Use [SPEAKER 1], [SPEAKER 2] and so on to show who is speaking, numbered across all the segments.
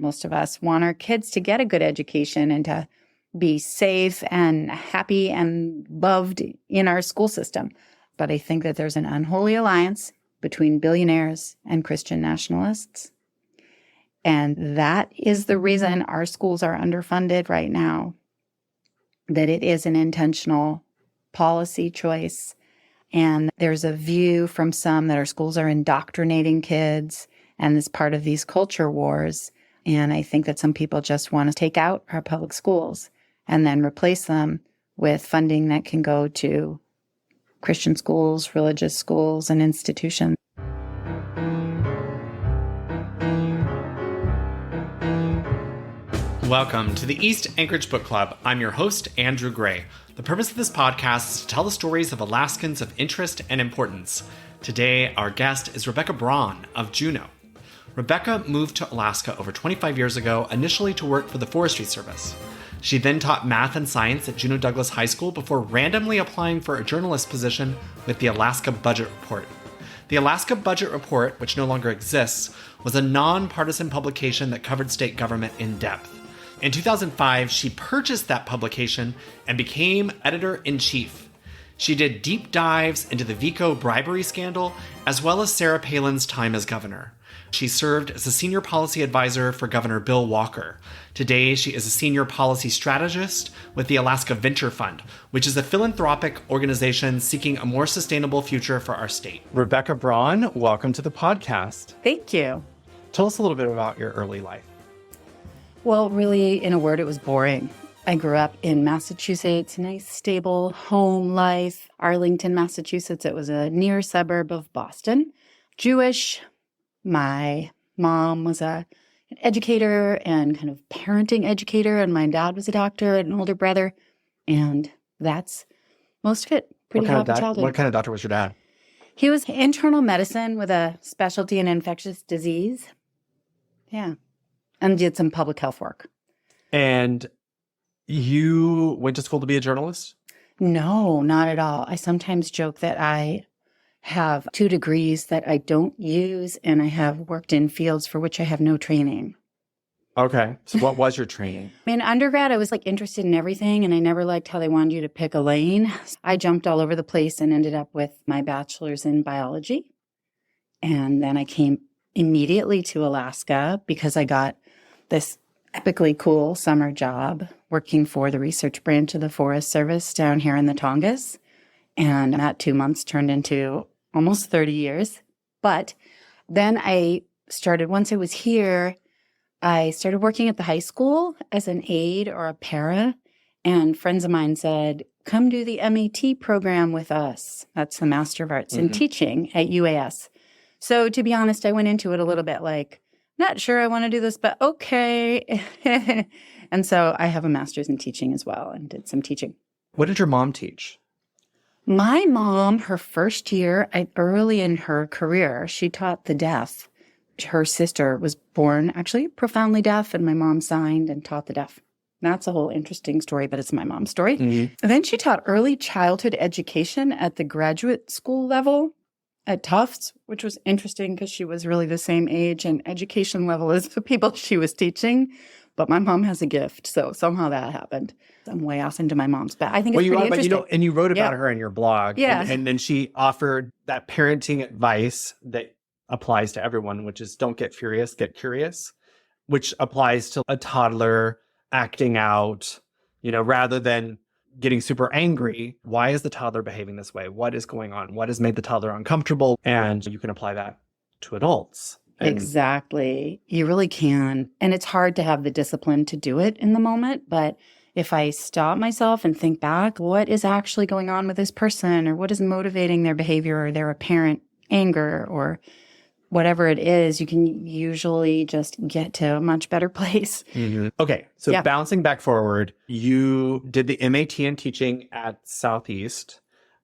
[SPEAKER 1] Most of us want our kids to get a good education and to be safe and happy and loved in our school system. But I think that there's an unholy alliance between billionaires and Christian nationalists. And that is the reason our schools are underfunded right now, that it is an intentional policy choice. And there's a view from some that our schools are indoctrinating kids and is part of these culture wars. And I think that some people just want to take out our public schools and then replace them with funding that can go to Christian schools, religious schools, and institutions.
[SPEAKER 2] Welcome to the East Anchorage Book Club. I'm your host, Andrew Gray. The purpose of this podcast is to tell the stories of Alaskans of interest and importance. Today, our guest is Rebecca Braun of Juneau. Rebecca moved to Alaska over 25 years ago, initially to work for the Forestry Service. She then taught math and science at Juneau-Douglas High School before randomly applying for a journalist position with the Alaska Budget Report. The Alaska Budget Report, which no longer exists, was a nonpartisan publication that covered state government in depth. In 2005, she purchased that publication and became editor-in-chief. She did deep dives into the VECO bribery scandal, as well as Sarah Palin's time as governor. She served as a senior policy advisor for Governor Bill Walker. Today, she is a senior policy strategist with the Alaska Venture Fund, which is a philanthropic organization seeking a more sustainable future for our state. Rebecca Braun, welcome to the podcast.
[SPEAKER 1] Thank you.
[SPEAKER 2] Tell us a little bit about your early life.
[SPEAKER 1] Well, really, in a word, it was boring. I grew up in Massachusetts, nice, stable home life. Arlington, Massachusetts. It was a near suburb of Boston. Jewish. My mom was an educator and kind of parenting educator, and my dad was a doctor and an older brother. And that's most of it. Pretty happy childhood.
[SPEAKER 2] What kind of doctor was your dad?
[SPEAKER 1] He was internal medicine with a specialty in infectious disease. Yeah. And did some public health work.
[SPEAKER 2] And you went to school to be a journalist?
[SPEAKER 1] No, not at all. I sometimes joke that I have 2 degrees that I don't use, and I have worked in fields for which I have no training.
[SPEAKER 2] Okay. So what was your training?
[SPEAKER 1] In undergrad, I was interested in everything, and I never liked how they wanted you to pick a lane. I jumped all over the place and ended up with my bachelor's in biology. And then I came immediately to Alaska because I got this epically cool summer job working for the research branch of the Forest Service down here in the Tongass. And that 2 months turned into almost 30 years. But then once I was here, I started working at the high school as an aide or a para. And friends of mine said, come do the MAT program with us. That's the Master of Arts in Teaching at UAS. So to be honest, I went into it a little bit like, not sure I want to do this, but okay. And so I have a master's in teaching as well and did some teaching.
[SPEAKER 2] What did your mom teach?
[SPEAKER 1] My mom, her first year, early in her career, she taught the deaf. Her sister was born actually profoundly deaf, and my mom signed and taught the deaf. That's a whole interesting story, but it's my mom's story. And then she taught early childhood education at the graduate school level at Tufts, which was interesting because she was really the same age and education level as the people she was teaching. But my mom has a gift, so somehow that happened. I'm way off into my mom's, but I think it's pretty interesting.
[SPEAKER 2] And you wrote about her in your blog.
[SPEAKER 1] Yeah.
[SPEAKER 2] And then she offered that parenting advice that applies to everyone, which is don't get furious, get curious, which applies to a toddler acting out, rather than getting super angry. Why is the toddler behaving this way? What is going on? What has made the toddler uncomfortable? And you can apply that to adults.
[SPEAKER 1] Exactly. You really can. And it's hard to have the discipline to do it in the moment. But if I stop myself and think back, what is actually going on with this person, or what is motivating their behavior or their apparent anger or whatever it is, you can usually just get to a much better place.
[SPEAKER 2] Okay. So bouncing back forward, you did the MAT in teaching at Southeast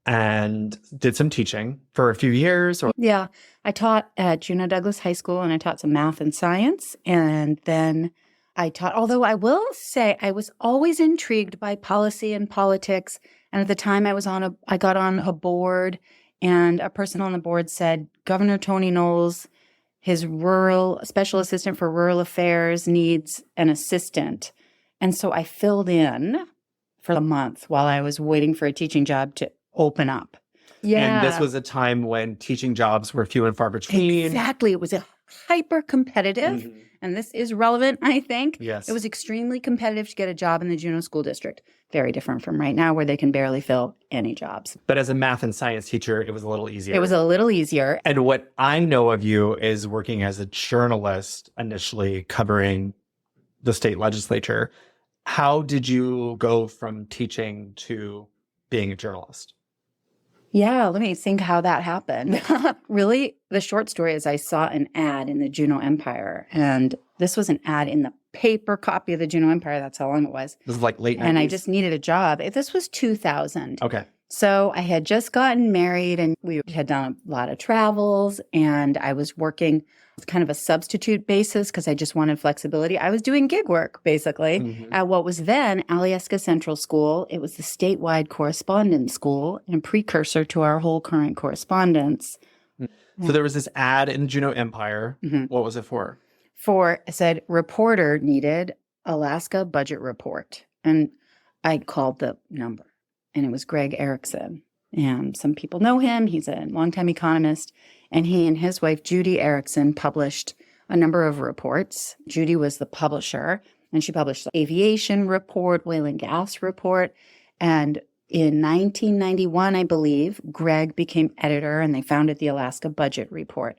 [SPEAKER 2] and did some teaching for a few years?
[SPEAKER 1] Yeah. I taught at Juneau-Douglas High School, and I taught some math and science. And then I taught, although I will say I was always intrigued by policy and politics. And at the time I got on a board, and a person on the board said, Governor Tony Knowles his special assistant for rural affairs needs an assistant. And so I filled in for a month while I was waiting for a teaching job to open up. Yeah.
[SPEAKER 3] And this was a time when teaching jobs were few and far between.
[SPEAKER 1] Exactly. It was a hyper competitive, and this is relevant, I think.
[SPEAKER 3] Yes.
[SPEAKER 1] It was extremely competitive to get a job in the Juneau School District. Very different from right now where they can barely fill any jobs.
[SPEAKER 3] But as a math and science teacher, it was a little easier.
[SPEAKER 1] It was a little easier.
[SPEAKER 3] And what I know of you is working as a journalist, initially covering the state legislature. How did you go from teaching to being a journalist?
[SPEAKER 1] Yeah, let me think how that happened. Really, the short story is I saw an ad in the Juneau Empire, and this was an ad in the paper copy of the Juneau Empire. That's how long it was.
[SPEAKER 3] This is like late 90s.
[SPEAKER 1] And I just needed a job. This was 2000.
[SPEAKER 3] Okay.
[SPEAKER 1] So I had just gotten married, and we had done a lot of travels, and I was working with kind of a substitute basis because I just wanted flexibility. I was doing gig work, basically, at what was then Alyeska Central School. It was the statewide correspondence school and precursor to our whole current correspondence.
[SPEAKER 3] So there was this ad in the Juneau Empire. What was it for?
[SPEAKER 1] It said, reporter needed Alaska budget report. And I called the number, and it was Greg Erickson. And some people know him. He's a longtime economist. And he and his wife, Judy Erickson, published a number of reports. Judy was the publisher, and she published the aviation report, oil and gas report. And in 1991, I believe, Greg became editor, and they founded the Alaska Budget Report.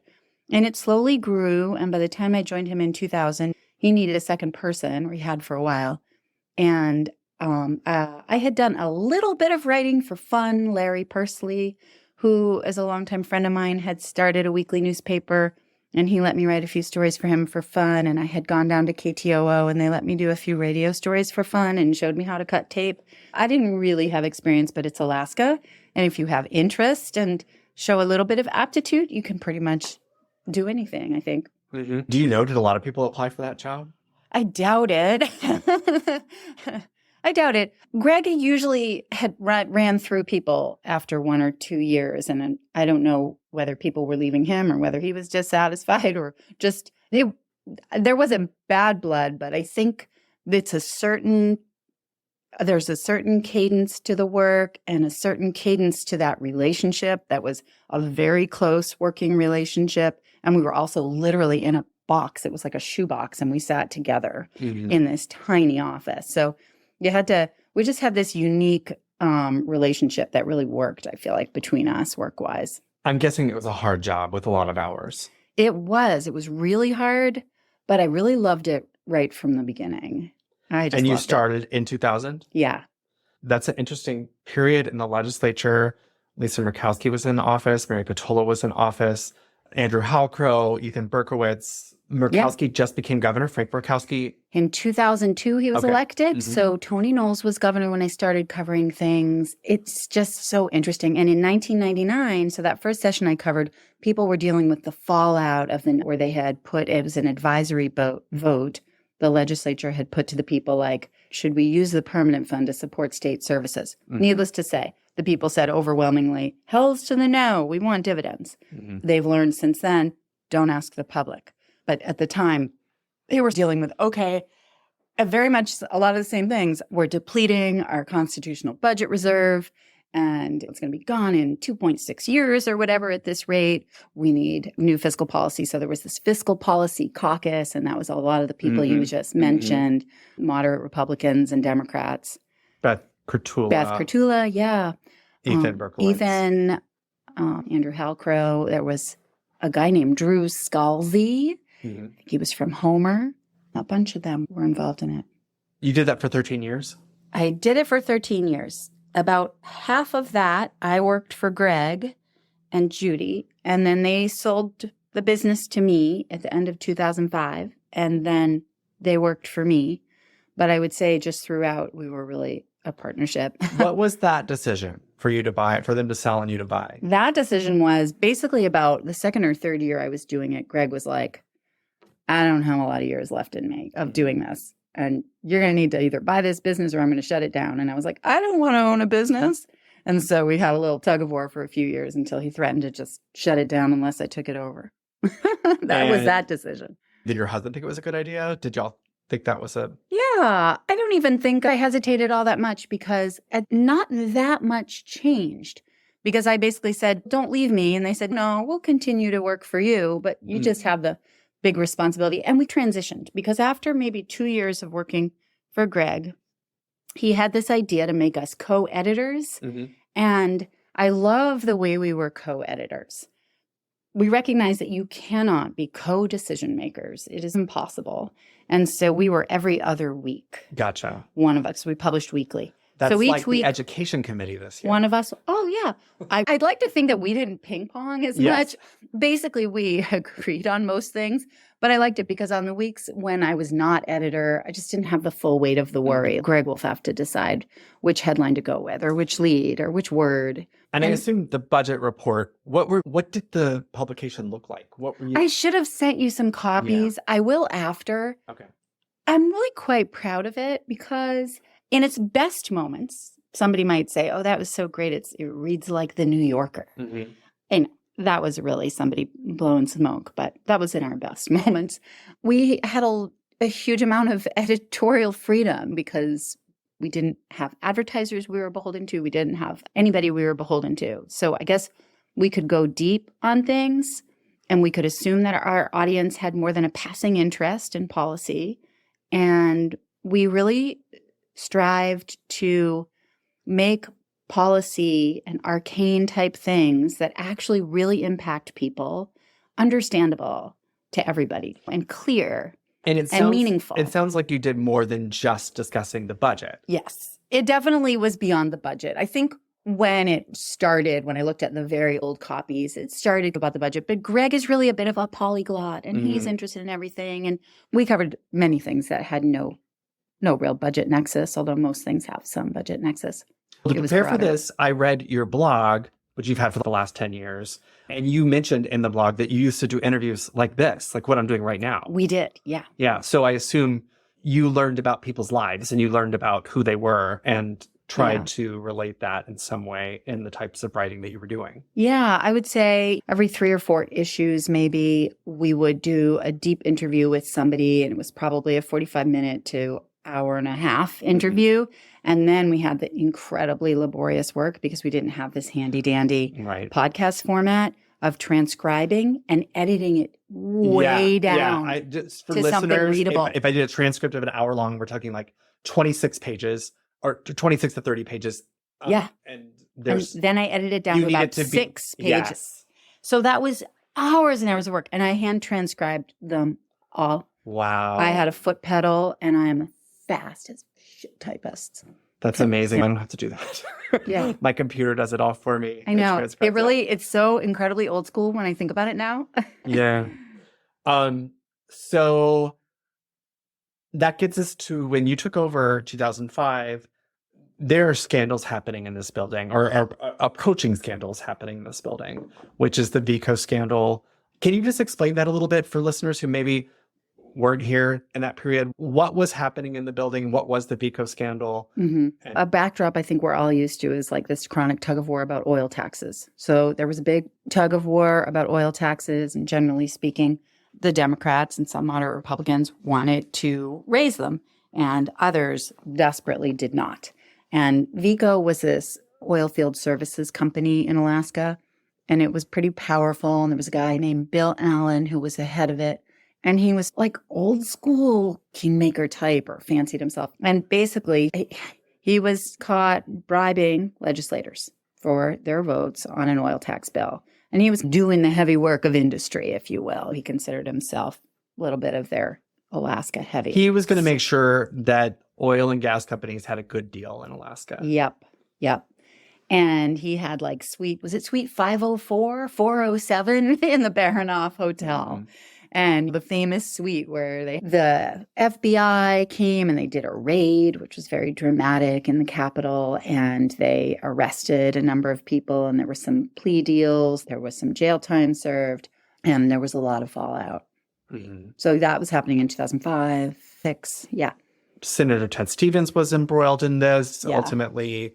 [SPEAKER 1] And it slowly grew. And by the time I joined him in 2000, he needed a second person, or he had for a while. And I had done a little bit of writing for fun. Larry Pursley, who is a longtime friend of mine, had started a weekly newspaper, and he let me write a few stories for him for fun. And I had gone down to KTOO, and they let me do a few radio stories for fun and showed me how to cut tape. I didn't really have experience, but it's Alaska. And if you have interest and show a little bit of aptitude, you can pretty much do anything, I think.
[SPEAKER 3] Do you know, did a lot of people apply for that job?
[SPEAKER 1] I doubt it. I doubt it. Greg usually had ran through people after 1 or 2 years, and I don't know whether people were leaving him or whether he was dissatisfied or just there wasn't bad blood, but I think there's a certain cadence to the work and a certain cadence to that relationship that was a very close working relationship, and we were also literally in a box. It was like a shoebox, and we sat together in this tiny office. So we just had this unique relationship that really worked, I feel like, between us work-wise.
[SPEAKER 3] I'm guessing it was a hard job with a lot of hours.
[SPEAKER 1] It was really hard, but I really loved it right from the beginning.
[SPEAKER 3] And you started in 2000?
[SPEAKER 1] Yeah.
[SPEAKER 3] That's an interesting period in the legislature. Lisa Murkowski was in office. Mary Patola was in office. Andrew Halcrow, Ethan Berkowitz. Murkowski just became governor. Frank Murkowski.
[SPEAKER 1] In 2002, he was elected. So Tony Knowles was governor when I started covering things. It's just so interesting. And in 1999, so that first session I covered, people were dealing with the fallout of where they had put, it was an advisory vote. The legislature had put to the people like, should we use the permanent fund to support state services? Needless to say, the people said overwhelmingly, hells to the no, we want dividends. They've learned since then, don't ask the public. But at the time, they were dealing with, very much a lot of the same things. We're depleting our constitutional budget reserve, and it's going to be gone in 2.6 years or whatever at this rate. We need new fiscal policy. So there was this fiscal policy caucus, and that was a lot of the people you just mentioned, moderate Republicans and Democrats.
[SPEAKER 3] Beth Kurtula,
[SPEAKER 1] yeah.
[SPEAKER 3] Ethan Berkowitz.
[SPEAKER 1] Andrew Halcrow. There was a guy named Drew Scalzi. He was from Homer. A bunch of them were involved in it.
[SPEAKER 3] You did that for 13 years?
[SPEAKER 1] I did it for 13 years. About half of that, I worked for Greg and Judy, and then they sold the business to me at the end of 2005, and then they worked for me. But I would say just throughout, we were really a partnership.
[SPEAKER 3] What was that decision for you to buy it, for them to sell and you to buy?
[SPEAKER 1] That decision was basically about the second or third year I was doing it. Greg was like, I don't have a lot of years left in me of doing this. And you're going to need to either buy this business or I'm going to shut it down. And I was like, I don't want to own a business. And so we had a little tug of war for a few years until he threatened to just shut it down unless I took it over. That was
[SPEAKER 3] And
[SPEAKER 1] that decision.
[SPEAKER 3] did your husband think it was a good idea? Did y'all think that was a...
[SPEAKER 1] Yeah, I don't even think I hesitated all that much because not that much changed. Because I basically said, don't leave me. And they said, no, we'll continue to work for you, but you just have the big responsibility. And we transitioned because after maybe 2 years of working for Greg, he had this idea to make us co-editors. And I love the way we were co-editors. We recognize that you cannot be co-decision makers. It is impossible. And so we were every other week.
[SPEAKER 3] Gotcha.
[SPEAKER 1] One of us. We published weekly.
[SPEAKER 3] That's
[SPEAKER 1] so each
[SPEAKER 3] like
[SPEAKER 1] week,
[SPEAKER 3] the education committee this year.
[SPEAKER 1] one of us. Oh, yeah. I'd like to think that we didn't ping pong as much. Basically, we agreed on most things. But I liked it because on the weeks when I was not editor, I just didn't have the full weight of the worry. Greg will have to decide which headline to go with or which lead or which word.
[SPEAKER 3] And I assume the budget report, what did the publication look like? What were you...
[SPEAKER 1] I should have sent you some copies. I will after.
[SPEAKER 3] Okay.
[SPEAKER 1] I'm really quite proud of it because in its best moments, somebody might say, oh, that was so great. It reads like the New Yorker. And that was really somebody blowing smoke, but that was in our best moments. We had a huge amount of editorial freedom because we didn't have advertisers we were beholden to. We didn't have anybody we were beholden to. So I guess we could go deep on things and we could assume that our audience had more than a passing interest in policy. And we really strived to make policy and arcane type things that actually really impact people understandable to everybody and clear and meaningful.
[SPEAKER 3] It sounds like you did more than just discussing the budget.
[SPEAKER 1] Yes, it definitely was beyond the budget. I think when it started, when I looked at the very old copies, it started about the budget. But Greg is really a bit of a polyglot and he's interested in everything. And we covered many things that had no real budget nexus, although most things have some budget nexus.
[SPEAKER 3] Well, to prepare for this, I read your blog, which you've had for the last 10 years. And you mentioned in the blog that you used to do interviews like this, like what I'm doing right now.
[SPEAKER 1] We did, yeah.
[SPEAKER 3] Yeah. So I assume you learned about people's lives and you learned about who they were and tried to relate that in some way in the types of writing that you were doing.
[SPEAKER 1] Yeah, I would say every 3 or 4 issues, maybe we would do a deep interview with somebody, and it was probably a 45-minute to hour and a half interview. And then we had the incredibly laborious work because we didn't have this handy dandy podcast format of transcribing and editing it way down
[SPEAKER 3] just for
[SPEAKER 1] to something
[SPEAKER 3] listeners,
[SPEAKER 1] readable.
[SPEAKER 3] If I did a transcript of an hour long, we're talking like 26 pages or 26 to 30 pages. And
[SPEAKER 1] then I edited it down to about 6 pages.
[SPEAKER 3] Yes.
[SPEAKER 1] So that was hours and hours of work. And I hand transcribed them all.
[SPEAKER 3] Wow.
[SPEAKER 1] I had a foot pedal and I am fast as shit typist.
[SPEAKER 3] That's amazing. I don't have to do that. My computer does it all for me.
[SPEAKER 1] I know. It's so incredibly old school when I think about it now.
[SPEAKER 3] So that gets us to when you took over 2005, there are scandals happening in this building or approaching scandals happening in this building, which is the VECO scandal. Can you just explain that a little bit for listeners who maybe weren't here in that period? What was happening in the building? What was the VECO scandal? A backdrop I think we're all used to is like this chronic tug of war about oil taxes. So there was a big tug of war about oil taxes, and generally speaking, the Democrats and some moderate Republicans wanted to raise them, and others desperately did not. And VECO was this oil field services company in Alaska, and it was pretty powerful. And there was a guy named Bill Allen who was the head of it. And he was like old school kingmaker type or fancied himself. And basically, he was caught bribing legislators for their votes on an oil tax bill. And he was doing the heavy work of industry, if you will. He considered himself a little bit of their Alaska heavy. He was going to make sure that oil and gas companies had a good deal in Alaska. Yep. And he had like suite 504, 407 in the Baranoff Hotel. And the famous suite where the FBI came and they did a raid, which was very dramatic in the Capitol. And they arrested a number of people. And there were some plea deals. There was some jail time served. And there was a lot of fallout. So that was happening in 2005, 6. Yeah. Senator Ted Stevens was embroiled in this. Yeah. Ultimately,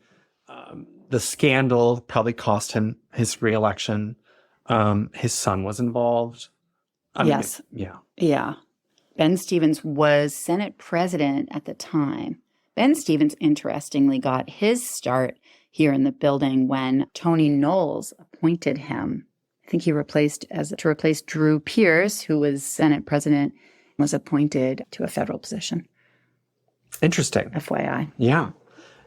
[SPEAKER 3] the scandal probably cost him his reelection. His son was involved.
[SPEAKER 1] Yes.
[SPEAKER 3] Yeah.
[SPEAKER 1] Yeah. Ben Stevens was Senate president at the time. Ben Stevens, interestingly, got his start here in the building when Tony Knowles appointed him. I think he to replace Drew Pierce, who was Senate president, was appointed to a federal position.
[SPEAKER 3] Interesting.
[SPEAKER 1] FYI.
[SPEAKER 3] Yeah.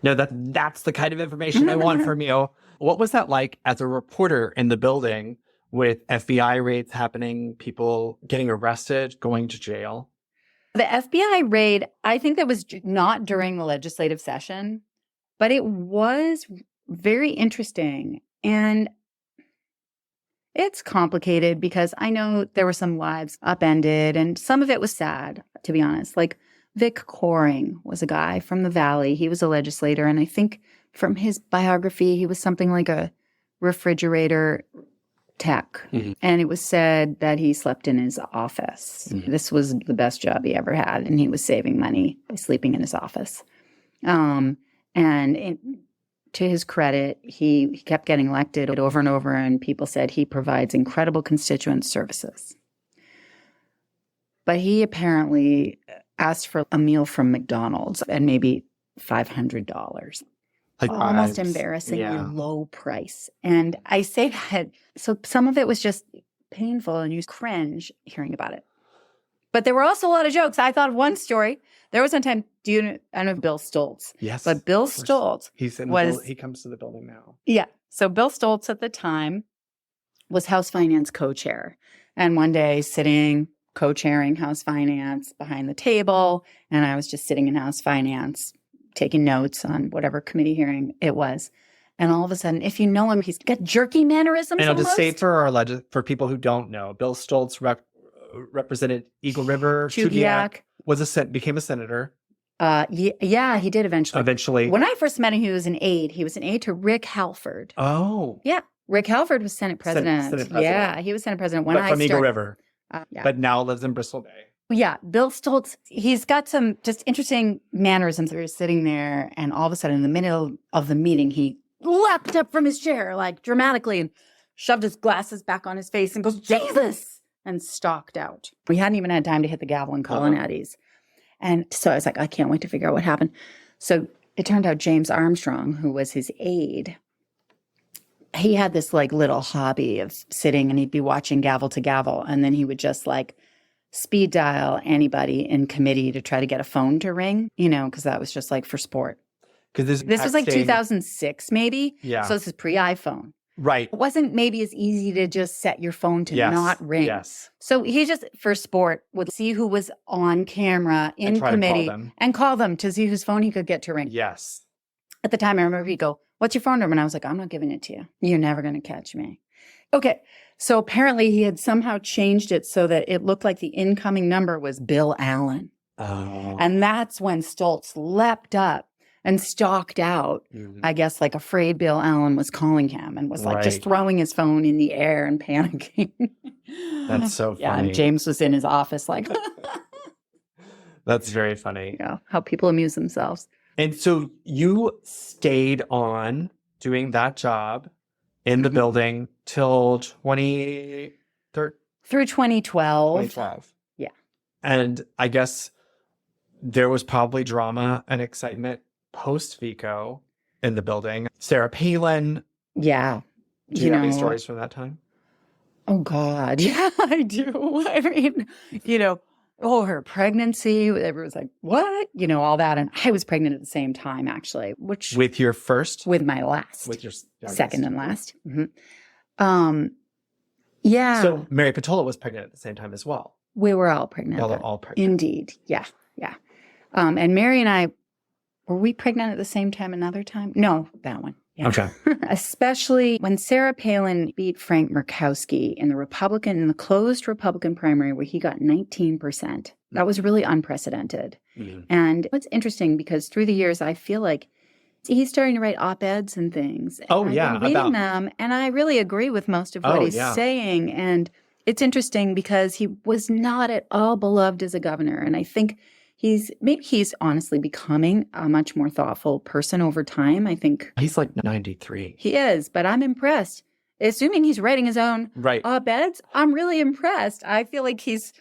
[SPEAKER 3] No, that's the kind of information I want from you. What was that like as a reporter in the building with FBI raids happening, people getting arrested, going to jail?
[SPEAKER 1] The FBI raid, I think that was not during the legislative session, but it was very interesting. And it's complicated because I know there were some lives upended and some of it was sad, to be honest. Like Vic Coring was a guy from the Valley. He was a legislator. And I think from his biography, he was something like a refrigerator tech. Mm-hmm. And it was said that he slept in his office. Mm-hmm. This was the best job he ever had. And he was saving money by sleeping in his office. To his credit, he kept getting elected over and over, and people said he provides incredible constituent services. But he apparently asked for a meal from McDonald's at maybe $500. Like almost embarrassingly low price. And I say that, so some of it was just painful and you cringe hearing about it. But there were also a lot of jokes. I thought of one story. There was one time, I know Bill Stoltz.
[SPEAKER 3] Yes.
[SPEAKER 1] But Bill Stoltz
[SPEAKER 3] he comes to the building now.
[SPEAKER 1] Yeah. So Bill Stoltz at the time was House Finance co-chair. And one day sitting co-chairing House Finance behind the table, and I was just sitting in House Finance taking notes on whatever committee hearing it was. And all of a sudden, if you know him, he's got jerky mannerisms.
[SPEAKER 3] And I'll just say for people who don't know, Bill Stoltz represented Eagle River, Chudiak, became a senator.
[SPEAKER 1] Yeah, he did eventually.
[SPEAKER 3] Eventually.
[SPEAKER 1] When I first met him, he was an aide. He was an aide to Rick Halford.
[SPEAKER 3] Oh.
[SPEAKER 1] Yeah. Rick Halford was Senate president. Senate president. Yeah, he was Senate president when I started.
[SPEAKER 3] From Eagle River.
[SPEAKER 1] Yeah.
[SPEAKER 3] But now lives in Bristol Bay.
[SPEAKER 1] Yeah, Bill Stoltz, he's got some just interesting mannerisms. We were sitting there, and all of a sudden, in the middle of the meeting, he leapt up from his chair, like dramatically, and shoved his glasses back on his face and goes, Jesus! And stalked out. We hadn't even had time to hit the gavel and call an Addies. And so I was like, I can't wait to figure out what happened. So it turned out James Armstrong, who was his aide, he had this like little hobby of sitting and he'd be watching gavel to gavel. And then he would just like speed dial anybody in committee to try to get a phone to ring, because that was just like for sport. Because this was like 2006 maybe. Yeah. So this is pre-iPhone.
[SPEAKER 3] Right.
[SPEAKER 1] It wasn't maybe as easy to just set your phone to not ring.
[SPEAKER 3] Yes.
[SPEAKER 1] So he just, for sport, would see who was on camera in committee and call them to see whose phone he could get to ring.
[SPEAKER 3] Yes.
[SPEAKER 1] At the time, I remember he'd go, what's your phone number? And I was like, I'm not giving it to you. You're never going to catch me. Okay. So apparently he had somehow changed it so that it looked like the incoming number was Bill Allen.
[SPEAKER 3] Oh.
[SPEAKER 1] And that's when Stoltz leapt up and stalked out, I guess, like afraid Bill Allen was calling him and was like just throwing his phone in the air and panicking.
[SPEAKER 3] That's so funny.
[SPEAKER 1] Yeah, and James was in his office like.
[SPEAKER 3] That's very funny.
[SPEAKER 1] Yeah, how people amuse themselves.
[SPEAKER 3] And so you stayed on doing that job in the building till 2013?
[SPEAKER 1] Through 2012.
[SPEAKER 3] 2012.
[SPEAKER 1] Yeah.
[SPEAKER 3] And I guess there was probably drama and excitement post VECO in the building. Sarah Palin.
[SPEAKER 1] Yeah.
[SPEAKER 3] Do you have any stories from that time?
[SPEAKER 1] Oh, God. Yeah, I do. I mean, her pregnancy. Everyone's like, what? All that. And I was pregnant at the same time, actually.
[SPEAKER 3] With your first?
[SPEAKER 1] With my last.
[SPEAKER 3] With your
[SPEAKER 1] second and last. Mm-hmm. Yeah.
[SPEAKER 3] So Mary Patola was pregnant at the same time as well.
[SPEAKER 1] We were all pregnant.
[SPEAKER 3] Y'all are all pregnant.
[SPEAKER 1] Indeed. Yeah. Yeah. And Mary and I, were we pregnant at the same time another time? No, that one. Yeah.
[SPEAKER 3] Okay.
[SPEAKER 1] Especially when Sarah Palin beat Frank Murkowski in the closed Republican primary where he got 19%. That was really unprecedented. Mm-hmm. And it's interesting because through the years, I feel like he's starting to write op-eds and things.
[SPEAKER 3] Oh,
[SPEAKER 1] and
[SPEAKER 3] yeah.
[SPEAKER 1] I've been reading them, and I really agree with most of what he's saying. And it's interesting because he was not at all beloved as a governor. And I think he's honestly becoming a much more thoughtful person over time. I think
[SPEAKER 3] he's like 93.
[SPEAKER 1] He is, but I'm impressed. assuming he's writing his own
[SPEAKER 3] Right.
[SPEAKER 1] op-eds, I'm really impressed. I feel like he's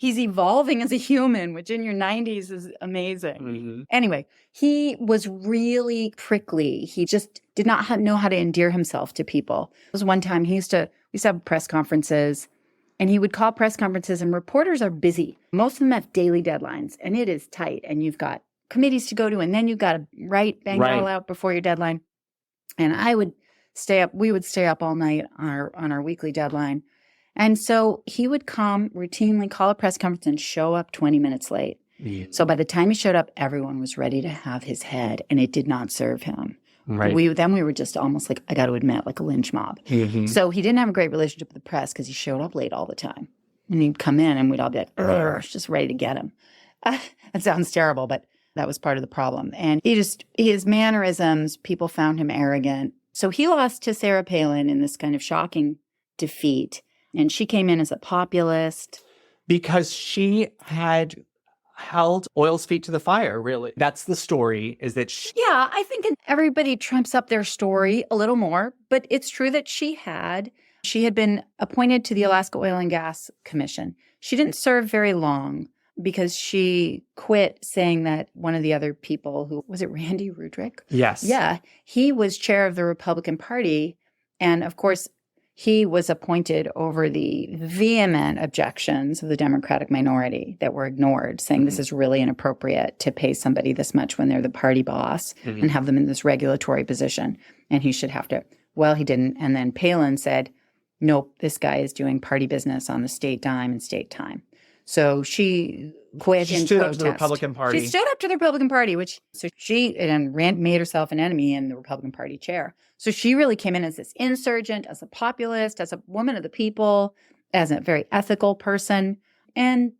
[SPEAKER 1] evolving as a human, which in your 90s is amazing.
[SPEAKER 3] Mm-hmm.
[SPEAKER 1] Anyway, he was really prickly. He just did not know how to endear himself to people. There was one time we used to have press conferences, and he would call press conferences, and reporters are busy. Most of them have daily deadlines, and it is tight, and you've got committees to go to, and then you've got to bang it all out before your deadline. And we would stay up all night on our weekly deadline. And so he would routinely call a press conference and show up 20 minutes late.
[SPEAKER 3] Yeah.
[SPEAKER 1] So by the time he showed up, everyone was ready to have his head, and it did not serve him.
[SPEAKER 3] Right.
[SPEAKER 1] We were just almost like, I got to admit, like a lynch mob.
[SPEAKER 3] Mm-hmm.
[SPEAKER 1] So he didn't have a great relationship with the press because he showed up late all the time. And he'd come in and we'd all be like, just ready to get him. That sounds terrible, but that was part of the problem. And his mannerisms, people found him arrogant. So he lost to Sarah Palin in this kind of shocking defeat. And she came in as a populist.
[SPEAKER 3] Because she had held oil's feet to the fire, really. That's the story, is that
[SPEAKER 1] Yeah, I think everybody trumps up their story a little more, but it's true that she had been appointed to the Alaska Oil and Gas Commission. She didn't serve very long because she quit, saying that one of the other people was it Randy Rudrick?
[SPEAKER 3] Yes.
[SPEAKER 1] Yeah, he was chair of the Republican Party. And of course, he was appointed over the vehement objections of the Democratic minority that were ignored, saying this is really inappropriate to pay somebody this much when they're the party boss and have them in this regulatory position. And he should have to. Well, he didn't. And then Palin said, nope, this guy is doing party business on the state dime and state time. So she quit
[SPEAKER 3] She
[SPEAKER 1] in
[SPEAKER 3] stood
[SPEAKER 1] protest.
[SPEAKER 3] up to the Republican Party.
[SPEAKER 1] She stood up to the Republican Party, made herself an enemy in the Republican Party chair. So she really came in as this insurgent, as a populist, as a woman of the people, as a very ethical person. And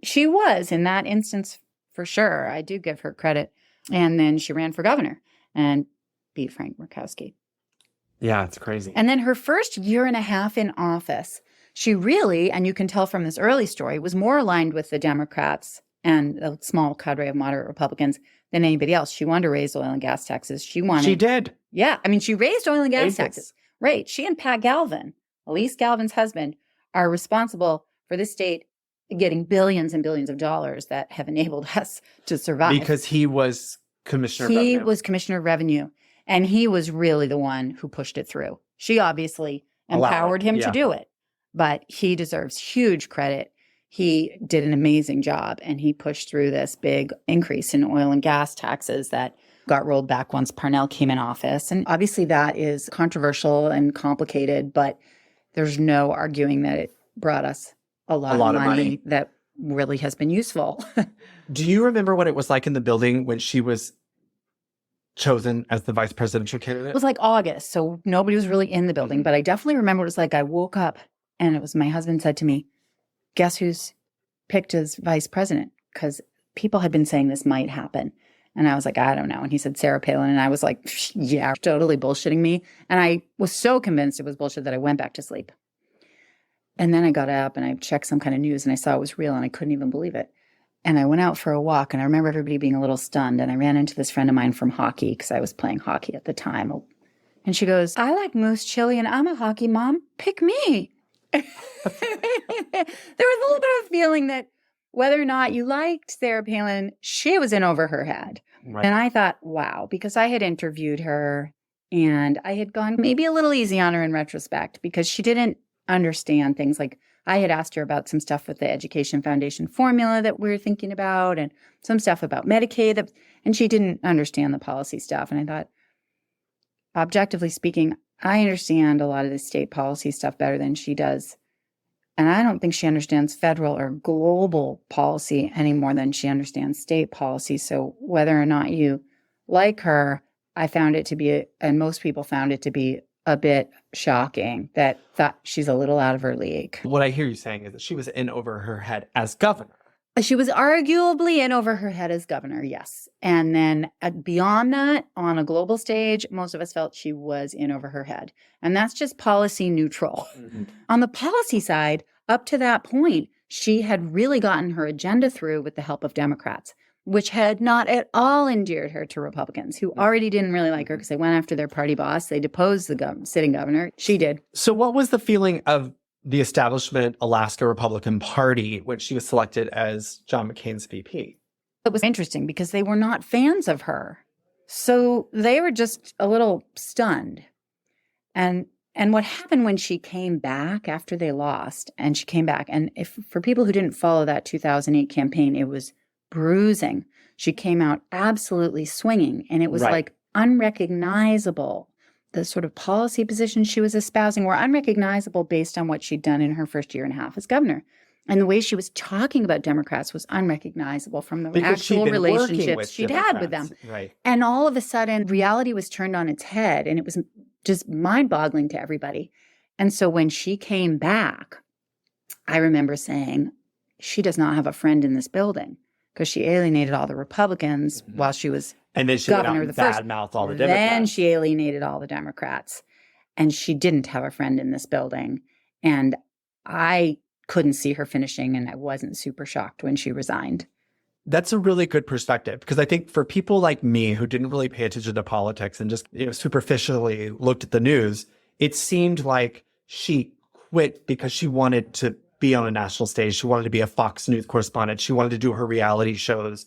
[SPEAKER 1] she was in that instance for sure. I do give her credit. And then she ran for governor and beat Frank Murkowski.
[SPEAKER 3] Yeah, it's crazy.
[SPEAKER 1] And then her first year and a half in office, she really, and you can tell from this early story, was more aligned with the Democrats and a small cadre of moderate Republicans than anybody else. She wanted to raise oil and gas taxes. She
[SPEAKER 3] did.
[SPEAKER 1] Yeah. I mean, she raised oil and gas taxes. Right. She and Pat Galvin, Elise Galvin's husband, are responsible for this state getting billions and billions of dollars that have enabled us to survive.
[SPEAKER 3] Because he was commissioner of revenue.
[SPEAKER 1] He was commissioner of revenue. And he was really the one who pushed it through. She obviously empowered him to do it. But he deserves huge credit. He did an amazing job, and he pushed through this big increase in oil and gas taxes that got rolled back once Parnell came in office. And obviously that is controversial and complicated, but there's no arguing that it brought us a lot of money that really has been useful.
[SPEAKER 3] Do you remember what it was like in the building when she was chosen as the vice presidential candidate?
[SPEAKER 1] It was like August, so nobody was really in the building, but I definitely remember it was like I woke up and it was my husband said to me, guess who's picked as vice president? Because people had been saying this might happen. And I was like, I don't know. And he said, Sarah Palin. And I was like, yeah, totally bullshitting me. And I was so convinced it was bullshit that I went back to sleep. And then I got up and I checked some kind of news and I saw it was real and I couldn't even believe it. And I went out for a walk and I remember everybody being a little stunned. And I ran into this friend of mine from hockey because I was playing hockey at the time. And she goes, I like moose chili and I'm a hockey mom. Pick me. There was a little bit of feeling that whether or not you liked Sarah Palin, she was in over her head. Right. And I thought, wow, because I had interviewed her and I had gone maybe a little easy on her in retrospect because she didn't understand things. Like I had asked her about some stuff with the Education Foundation formula that we were thinking about and some stuff about Medicaid, and she didn't understand the policy stuff. And I thought, objectively speaking, I understand a lot of the state policy stuff better than she does. And I don't think she understands federal or global policy any more than she understands state policy. So whether or not you like her, I found it to be, and most people found it to be a bit shocking that thought she's a little out of her league.
[SPEAKER 3] What I hear you saying is that she was in over her head as governor.
[SPEAKER 1] She was arguably in over her head as governor, yes. And then beyond that, on a global stage, most of us felt she was in over her head. And that's just policy neutral. Mm-hmm. On the policy side, up to that point, she had really gotten her agenda through with the help of Democrats. which had not at all endeared her to Republicans who already didn't really like her because they went after their party boss. They deposed the sitting governor. She did.
[SPEAKER 3] So what was the feeling of the establishment Alaska Republican Party when she was selected as John McCain's VP?
[SPEAKER 1] It was interesting because they were not fans of her. So they were just a little stunned. And what happened when she came back after they lost, and she came back, and if for people who didn't follow that 2008 campaign, it was bruising. She came out absolutely swinging, and it was like unrecognizable. The sort of policy positions she was espousing were unrecognizable based on what she'd done in her first year and a half as governor. And the way she was talking about Democrats was unrecognizable from the actual relationships she'd had with them.
[SPEAKER 3] Right.
[SPEAKER 1] And all of a sudden, reality was turned on its head, and it was just mind-boggling to everybody. And so when she came back, I remember saying, she does not have a friend in this building because she alienated all the Republicans while she was
[SPEAKER 3] and then she
[SPEAKER 1] governor
[SPEAKER 3] went
[SPEAKER 1] of the first.
[SPEAKER 3] badmouth all the Democrats.
[SPEAKER 1] Then she alienated all the Democrats. And she didn't have a friend in this building. And I couldn't see her finishing, and I wasn't super shocked when she resigned.
[SPEAKER 3] That's a really good perspective, because I think for people like me who didn't really pay attention to politics and just superficially looked at the news, it seemed like she quit because she wanted to be on a national stage. She wanted to be a Fox News correspondent. She wanted to do her reality shows,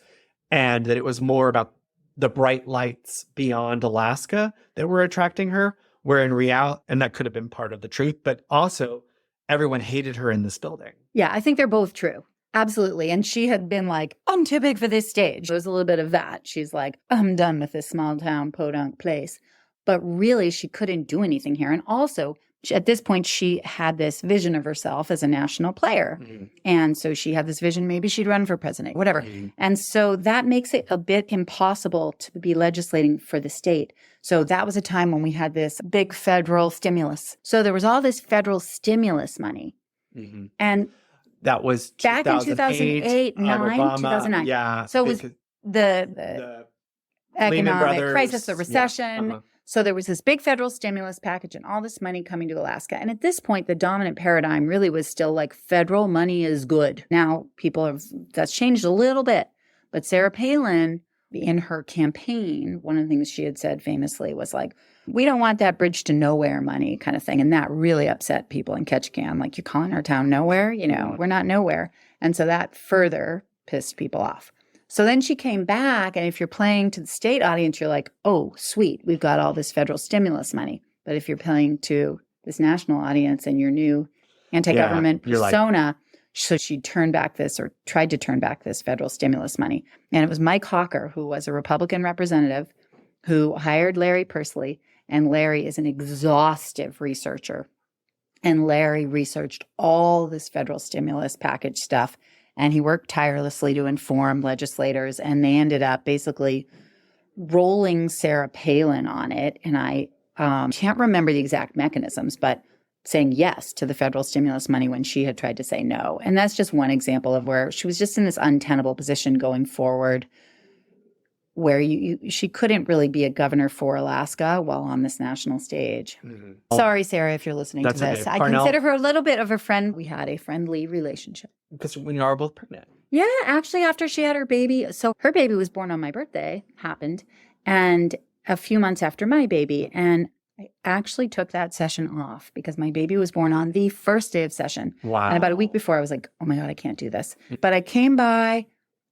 [SPEAKER 3] and that it was more about the bright lights beyond Alaska that were attracting her, where in reality, and that could have been part of the truth, but also everyone hated her in this building.
[SPEAKER 1] Yeah, I think they're both true. Absolutely. And she had been like, I'm too big for this stage. There was a little bit of that. She's like, I'm done with this small town podunk place. But really, she couldn't do anything here. And also, at this point, she had this vision of herself as a national player. Mm-hmm. And so she had this vision, maybe she'd run for president, whatever. Mm-hmm. And so that makes it a bit impossible to be legislating for the state. So that was a time when we had this big federal stimulus. So there was all this federal stimulus money. Mm-hmm. And
[SPEAKER 3] that was
[SPEAKER 1] back in 2008, 2009.
[SPEAKER 3] Yeah.
[SPEAKER 1] So it was the economic crisis, the recession. Yeah. Uh-huh. So there was this big federal stimulus package and all this money coming to Alaska. And at this point, the dominant paradigm really was still like federal money is good. Now that's changed a little bit. But Sarah Palin, in her campaign, one of the things she had said famously was like, we don't want that bridge to nowhere money kind of thing. And that really upset people in Ketchikan. Like, you're calling our town nowhere? We're not nowhere. And so that further pissed people off. So then she came back, and if you're playing to the state audience, you're like, oh, sweet, we've got all this federal stimulus money. But if you're playing to this national audience and your new anti-government persona, so she turned back this, or tried to turn back this federal stimulus money. And it was Mike Hawker, who was a Republican representative, who hired Larry Pursley. And Larry is an exhaustive researcher. And Larry researched all this federal stimulus package stuff. And he worked tirelessly to inform legislators, and they ended up basically rolling Sarah Palin on it. And I can't remember the exact mechanisms, but saying yes to the federal stimulus money when she had tried to say no. And that's just one example of where she was just in this untenable position going forward, where she couldn't really be a governor for Alaska while on this national stage. Mm-hmm. Sorry, Sarah, if you're listening to this. Okay. I consider her a little bit of a friend. We had a friendly relationship.
[SPEAKER 3] Because when you are both pregnant.
[SPEAKER 1] Yeah, actually, after she had her baby. So her baby was born on my birthday, happened, and a few months after my baby. And I actually took that session off because my baby was born on the first day of session.
[SPEAKER 3] Wow.
[SPEAKER 1] And about a week before, I was like, oh my God, I can't do this. But I came by,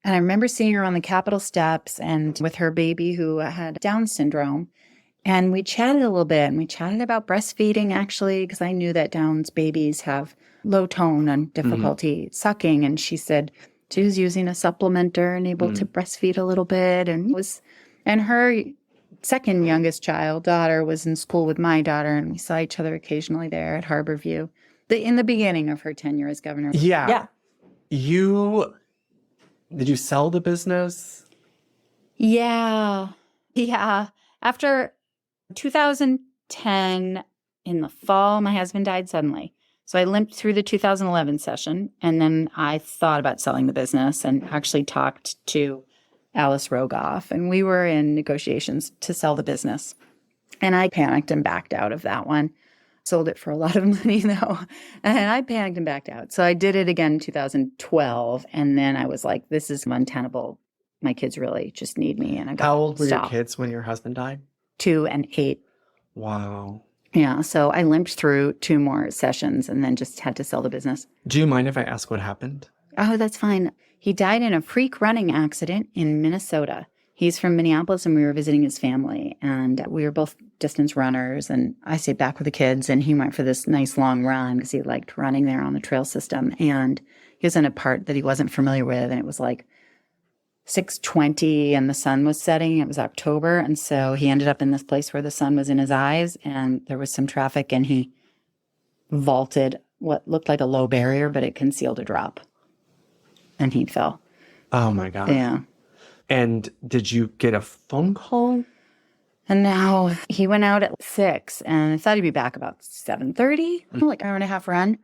[SPEAKER 1] and I remember seeing her on the Capitol steps and with her baby who had Down syndrome. And we chatted a little bit, and we chatted about breastfeeding, actually, because I knew that Down's babies have low tone and difficulty sucking. And she said she was using a supplementer and able to breastfeed a little bit. And her second youngest daughter was in school with my daughter, and we saw each other occasionally there at Harborview in the beginning of her tenure as governor.
[SPEAKER 3] Yeah. Did you sell the business?
[SPEAKER 1] Yeah. After 2010, in the fall, my husband died suddenly. So I limped through the 2011 session, and then I thought about selling the business and actually talked to Alice Rogoff, and we were in negotiations to sell the business. And I panicked and backed out of that one. Sold it for a lot of money, though. And I panicked and backed out. So I did it again in 2012. And then I was like, this is untenable my kids really just need me. And I got
[SPEAKER 3] How old were your
[SPEAKER 1] stop.
[SPEAKER 3] kids when your husband died?
[SPEAKER 1] 2 and 8.
[SPEAKER 3] Wow.
[SPEAKER 1] Yeah. So I limped through 2 more sessions and then just had to sell the business.
[SPEAKER 3] Do you mind if I ask what happened?
[SPEAKER 1] Oh, that's fine. He died in a freak running accident in Minnesota. He's from Minneapolis, and we were visiting his family, and we were both distance runners, and I stayed back with the kids, and he went for this nice long run because he liked running there on the trail system, and he was in a part that he wasn't familiar with, and it was like 6:20, and the sun was setting. It was October, and so he ended up in this place where the sun was in his eyes, and there was some traffic, and he vaulted what looked like a low barrier, but it concealed a drop, and he fell.
[SPEAKER 3] Oh, my God.
[SPEAKER 1] Yeah.
[SPEAKER 3] And did you get a phone call?
[SPEAKER 1] And now he went out at 6, and I thought he'd be back about 7:30, like an hour and a half run.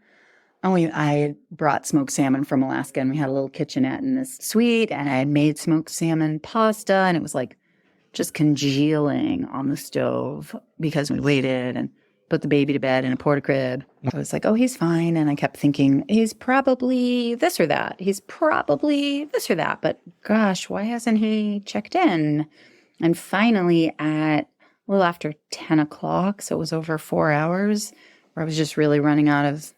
[SPEAKER 1] And I brought smoked salmon from Alaska, and we had a little kitchenette in this suite, and I had made smoked salmon pasta, and it was like just congealing on the stove because we waited and put the baby to bed in a porta-crib. I was like, oh, he's fine. And I kept thinking, he's probably this or that. He's probably this or that. But gosh, why hasn't he checked in? And finally at a little after 10 o'clock, so it was over 4 hours, where I was just really running out of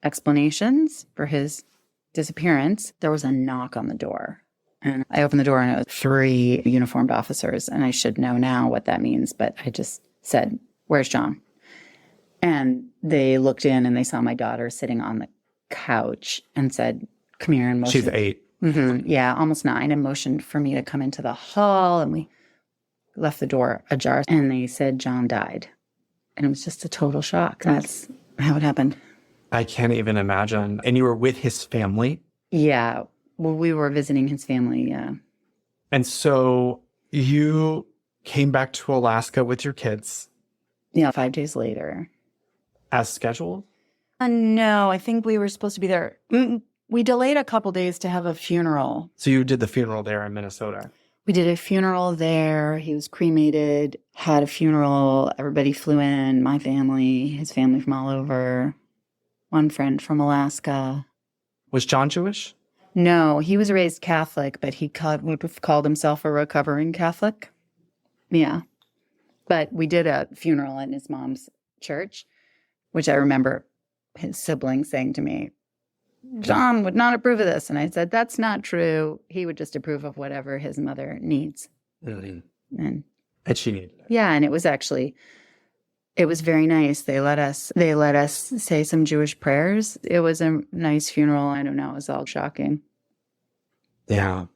[SPEAKER 1] explanations for his disappearance, there was a knock on the door. And I opened the door, and it was 3 uniformed officers. And I should know now what that means, but I just said, where's John? And they looked in, and they saw my daughter sitting on the couch and said, come here, and motioned.
[SPEAKER 3] She's 8.
[SPEAKER 1] Mm-hmm, yeah, almost 9, and motioned for me to come into the hall. And we left the door ajar, and they said John died. And it was just a total shock. That's how it happened.
[SPEAKER 3] I can't even imagine. And you were with his family?
[SPEAKER 1] Yeah. Well, we were visiting his family, yeah.
[SPEAKER 3] And so you came back to Alaska with your kids?
[SPEAKER 1] Yeah, 5 days later.
[SPEAKER 3] As scheduled?
[SPEAKER 1] No, I think we were supposed to be there. We delayed a couple days to have a funeral.
[SPEAKER 3] So you did the funeral there in Minnesota?
[SPEAKER 1] We did a funeral there. He was cremated, had a funeral. Everybody flew in, my family, his family from all over, one friend from Alaska.
[SPEAKER 3] Was John Jewish?
[SPEAKER 1] No, he was raised Catholic, but he would have called himself a recovering Catholic. Yeah. But we did a funeral in his mom's church, which I remember his siblings saying to me, John would not approve of this. And I said, that's not true. He would just approve of whatever his mother needs.
[SPEAKER 3] Mm-hmm.
[SPEAKER 1] And
[SPEAKER 3] she needed it.
[SPEAKER 1] Yeah, and it was very nice. They let us say some Jewish prayers. It was a nice funeral. I don't know. It was all shocking.
[SPEAKER 3] Yeah.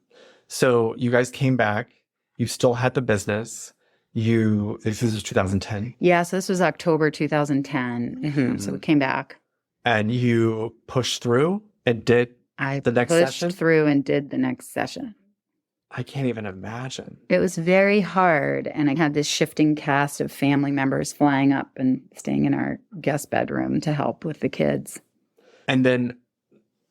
[SPEAKER 3] So you guys came back. You still had the business. This was 2010.
[SPEAKER 1] Yeah, so this was October 2010. Mm-hmm. So we came back.
[SPEAKER 3] And you pushed through and did the next session?
[SPEAKER 1] I pushed through and did the next session.
[SPEAKER 3] I can't even imagine.
[SPEAKER 1] It was very hard. And I had this shifting cast of family members flying up and staying in our guest bedroom to help with the kids.
[SPEAKER 3] And then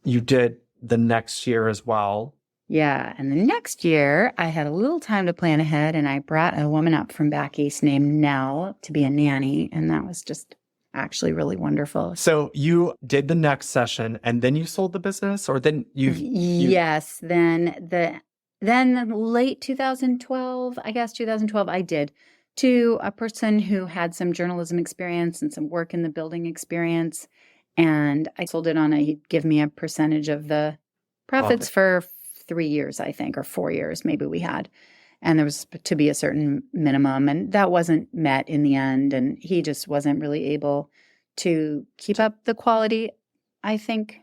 [SPEAKER 3] you did the next year as well.
[SPEAKER 1] Yeah. And the next year, I had a little time to plan ahead, and I brought a woman up from back east named Nell to be a nanny. And that was just actually really wonderful.
[SPEAKER 3] So you did the next session, and then you sold the business, or then you
[SPEAKER 1] Yes. Then late 2012, I guess 2012, I did, to a person who had some journalism experience and some work in the building experience. And I sold it on he'd give me a percentage of the profits for 3 years, I think, or 4 years, maybe we had. And there was to be a certain minimum, and that wasn't met in the end. And he just wasn't really able to keep up the quality. I think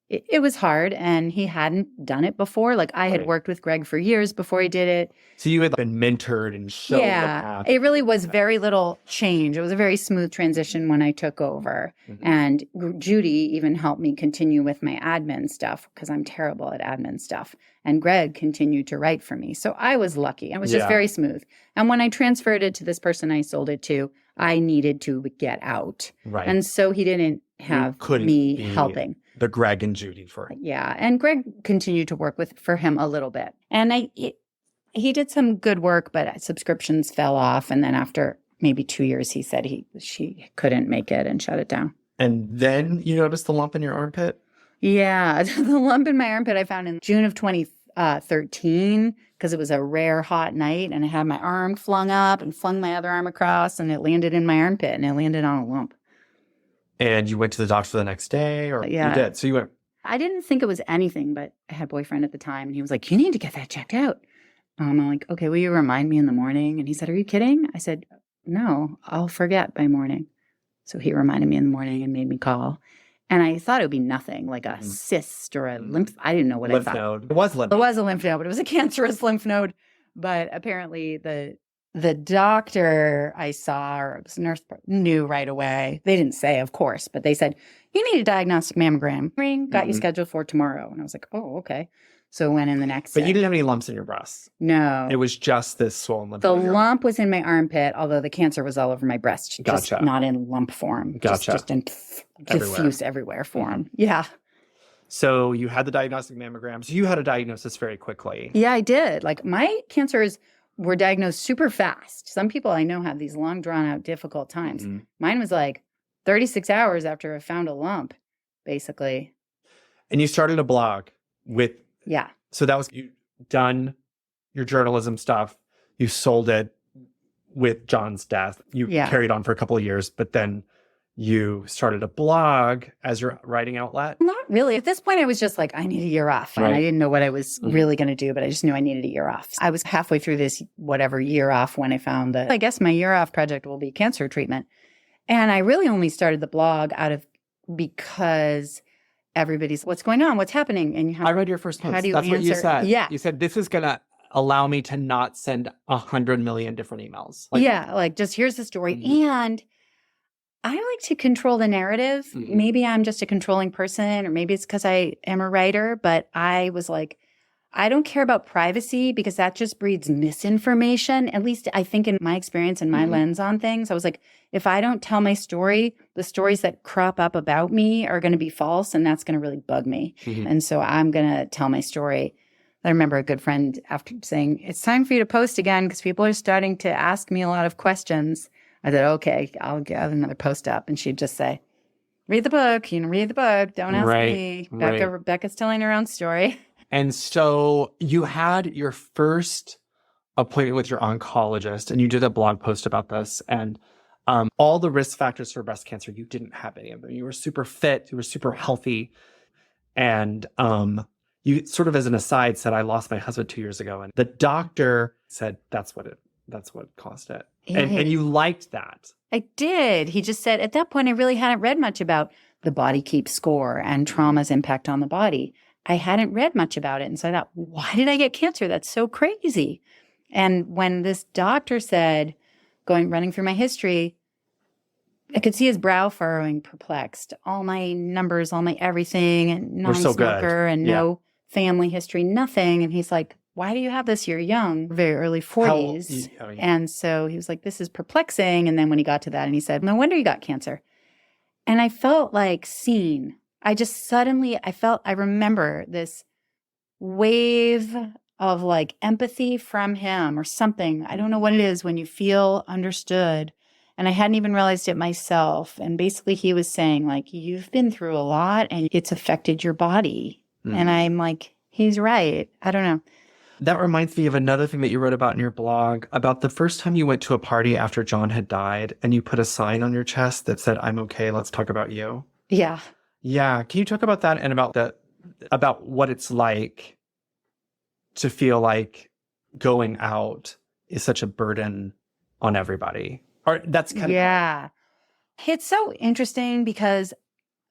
[SPEAKER 1] it was hard, and he hadn't done it before. Like I had worked with Greg for years before he did it.
[SPEAKER 3] So you had been mentored and shown the path.
[SPEAKER 1] It really was very little change. It was a very smooth transition when I took over. Mm-hmm. And Judy even helped me continue with my admin stuff because I'm terrible at admin stuff. And Greg continued to write for me. So I was lucky. It was just very smooth. And when I transferred it to this person I sold it to, I needed to get out.
[SPEAKER 3] Right.
[SPEAKER 1] And so he didn't have me helping.
[SPEAKER 3] The Greg and Judy for him.
[SPEAKER 1] Yeah. And Greg continued to work for him a little bit. And he did some good work, but subscriptions fell off. And then after maybe 2 years, he said she couldn't make it and shut it down.
[SPEAKER 3] And then you noticed the lump in your armpit?
[SPEAKER 1] Yeah. The lump in my armpit I found in June of 13 because it was a rare hot night, and I had my arm flung up and flung my other arm across, and it landed in my armpit, and it landed on a lump.
[SPEAKER 3] And you went to the doctor the next day, or
[SPEAKER 1] Yeah.
[SPEAKER 3] you did? So you went.
[SPEAKER 1] I didn't think it was anything, but I had a boyfriend at the time, and he was like, "You need to get that checked out." I'm like, "Okay, will you remind me in the morning?" And he said, "Are you kidding?" I said, "No, I'll forget by morning." So he reminded me in the morning and made me call. And I thought it would be nothing, like a cyst or a lymph. I didn't know what
[SPEAKER 3] Lymph
[SPEAKER 1] I thought.
[SPEAKER 3] node. It was lymph
[SPEAKER 1] It
[SPEAKER 3] node.
[SPEAKER 1] was a lymph node, but it was a cancerous lymph node. But apparently the doctor I saw, or it was a nurse, knew right away. They didn't say, of course, but they said, "You need a diagnostic mammogram. Got you scheduled for tomorrow." And I was like, "Oh, okay." So I went in the next
[SPEAKER 3] But
[SPEAKER 1] day.
[SPEAKER 3] you didn't have any lumps in your breasts.
[SPEAKER 1] No.
[SPEAKER 3] It was just this swollen lymph
[SPEAKER 1] The
[SPEAKER 3] node.
[SPEAKER 1] lump was in my armpit, although the cancer was all over my breast. Just
[SPEAKER 3] Gotcha.
[SPEAKER 1] not in lump form.
[SPEAKER 3] Gotcha.
[SPEAKER 1] Just in diffuse everywhere form. Yeah.
[SPEAKER 3] So you had the diagnostic mammogram. So you had a diagnosis very quickly.
[SPEAKER 1] Yeah, I did. Like my cancers were diagnosed super fast. Some people I know have these long, drawn out, difficult times. Mine was like 36 hours after I found a lump, basically.
[SPEAKER 3] And you started a blog with,
[SPEAKER 1] Yeah.
[SPEAKER 3] so that was, you done your journalism stuff. You sold it with John's death. You carried on for a couple of years, but then you started a blog as your writing outlet.
[SPEAKER 1] Not really. At this point, I was just like, I need a year off. And I didn't know what I was really going to do, but I just knew I needed a year off. I was halfway through this whatever year off when I found that I guess my year off project will be cancer treatment. And I really only started the blog because everybody's, what's going on? What's happening? And you have,
[SPEAKER 3] I read your first post.
[SPEAKER 1] How do you
[SPEAKER 3] That's what you
[SPEAKER 1] answer?
[SPEAKER 3] said.
[SPEAKER 1] Yeah.
[SPEAKER 3] You said, this is going to allow me to not send 100 million different emails.
[SPEAKER 1] Like just here's the story. And I like to control the narrative. Maybe I'm just a controlling person, or maybe it's because I am a writer, but I was like, I don't care about privacy because that just breeds misinformation. At least I think in my experience and my lens on things, I was like, if I don't tell my story, the stories that crop up about me are going to be false, and that's going to really bug me. And so I'm going to tell my story. I remember a good friend after saying, "It's time for you to post again because people are starting to ask me a lot of questions." I said, "Okay, I'll get another post up." And she'd just say, "Read the book, read the book. Don't ask me." Becca's telling her own story.
[SPEAKER 3] And so you had your first appointment with your oncologist, and you did a blog post about this. And all the risk factors for breast cancer, you didn't have any of them. You were super fit. You were super healthy. And you sort of as an aside said, "I lost my husband 2 years ago." And the doctor said, that's what caused it. And you liked that.
[SPEAKER 1] I did. He just said, at that point, I really hadn't read much about the body keeps score and trauma's impact on the body. I hadn't read much about it. And so I thought, why did I get cancer? That's so crazy. And when this doctor said, running through my history, I could see his brow furrowing, perplexed. All my numbers, all my everything, and non-smoker and no family history, nothing. And he's like, "Why do you have this? You're young, very early 40s. And so he was like, "This is perplexing." And then when he got to that, and he said, "No wonder you got cancer." And I felt like seen. I just suddenly, I remember this wave of like empathy from him or something. I don't know what it is when you feel understood. And I hadn't even realized it myself. And basically he was saying like, you've been through a lot and it's affected your body. And I'm like, he's right. I don't know.
[SPEAKER 3] That reminds me of another thing that you wrote about in your blog about the first time you went to a party after John had died and you put a sign on your chest that said, "I'm okay, let's talk about you."
[SPEAKER 1] Yeah.
[SPEAKER 3] Yeah. Can you talk about that and about what it's like to feel like going out is such a burden on everybody? Or that's kind of.
[SPEAKER 1] Yeah. It's so interesting because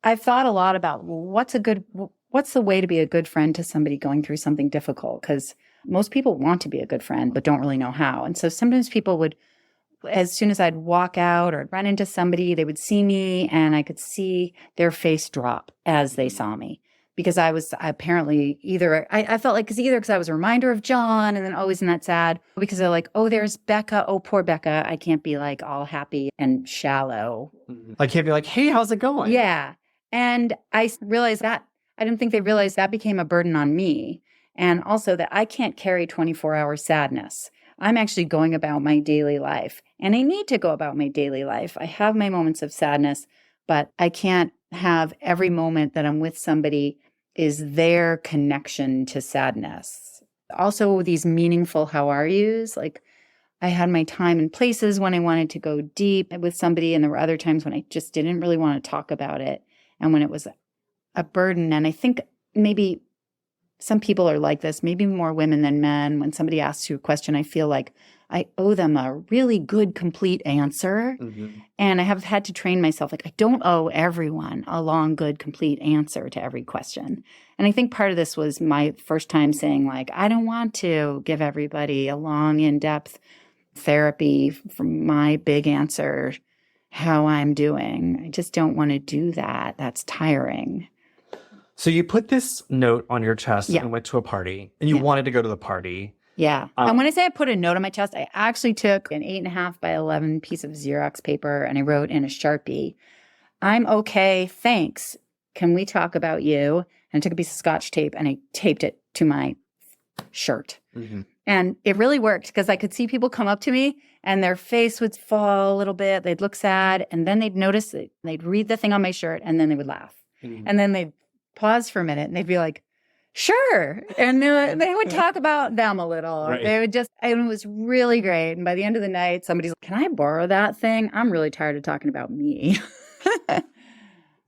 [SPEAKER 1] I've thought a lot about what's the way to be a good friend to somebody going through something difficult? Because most people want to be a good friend, but don't really know how. And so sometimes people would, as soon as I'd walk out or I'd run into somebody, they would see me and I could see their face drop as they saw me. Because I was apparently I felt like, because I was a reminder of John and then always not sad. Because they're like, "Oh, there's Becca. Oh, poor Becca." I can't be like all happy and shallow.
[SPEAKER 3] I can't be like, "Hey, how's it going?"
[SPEAKER 1] Yeah. And I realized that, I didn't think they realized that became a burden on me. And also that I can't carry 24-hour sadness. I'm actually going about my daily life. And I need to go about my daily life. I have my moments of sadness, but I can't have every moment that I'm with somebody is their connection to sadness. Also, these meaningful how are yous. Like, I had my time and places when I wanted to go deep with somebody, and there were other times when I just didn't really want to talk about it and when it was a burden. And I think maybe some people are like this, maybe more women than men. When somebody asks you a question, I feel like I owe them a really good, complete answer. And I have had to train myself, like, I don't owe everyone a long, good, complete answer to every question. And I think part of this was my first time saying, like, I don't want to give everybody a long, in-depth therapy from my big answer, how I'm doing. I just don't want to do that. That's tiring.
[SPEAKER 3] So you put this note on your chest
[SPEAKER 1] Yeah.
[SPEAKER 3] and went to a party, and you wanted to go to the party.
[SPEAKER 1] Yeah. And when I say I put a note on my chest, I actually took an 8.5 by 11 piece of Xerox paper and I wrote in a Sharpie, I'm okay, thanks. Can we talk about you? And I took a piece of Scotch tape and I taped it to my shirt. And it really worked because I could see people come up to me and their face would fall a little bit. They'd look sad and then they'd notice it. They'd read the thing on my shirt and then they would laugh. And then they'd pause for a minute and they'd be like, sure. And they would talk about them a little.
[SPEAKER 3] Right.
[SPEAKER 1] They would just, and it was really great. And by the end of the night, somebody's like, can I borrow that thing? I'm really tired of talking about me.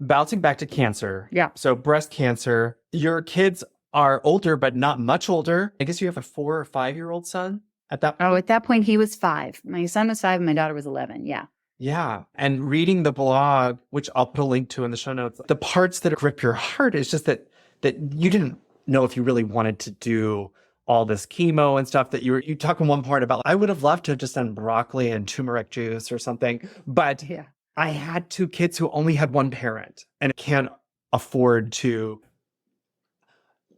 [SPEAKER 3] Bouncing back to cancer.
[SPEAKER 1] Yeah.
[SPEAKER 3] So breast cancer, your kids are older, but not much older. I guess you have a 4 or 5-year-old son at that point.
[SPEAKER 1] Oh, at that point, he was 5. My son was 5 and my daughter was 11. Yeah.
[SPEAKER 3] Yeah. And reading the blog, which I'll put a link to in the show notes, the parts that grip your heart is just that you didn't know if you really wanted to do all this chemo and stuff. That you talk in one part about, I would have loved to have just done broccoli and turmeric juice or something. But
[SPEAKER 1] Yeah.
[SPEAKER 3] I had 2 kids who only had one parent and can't afford to.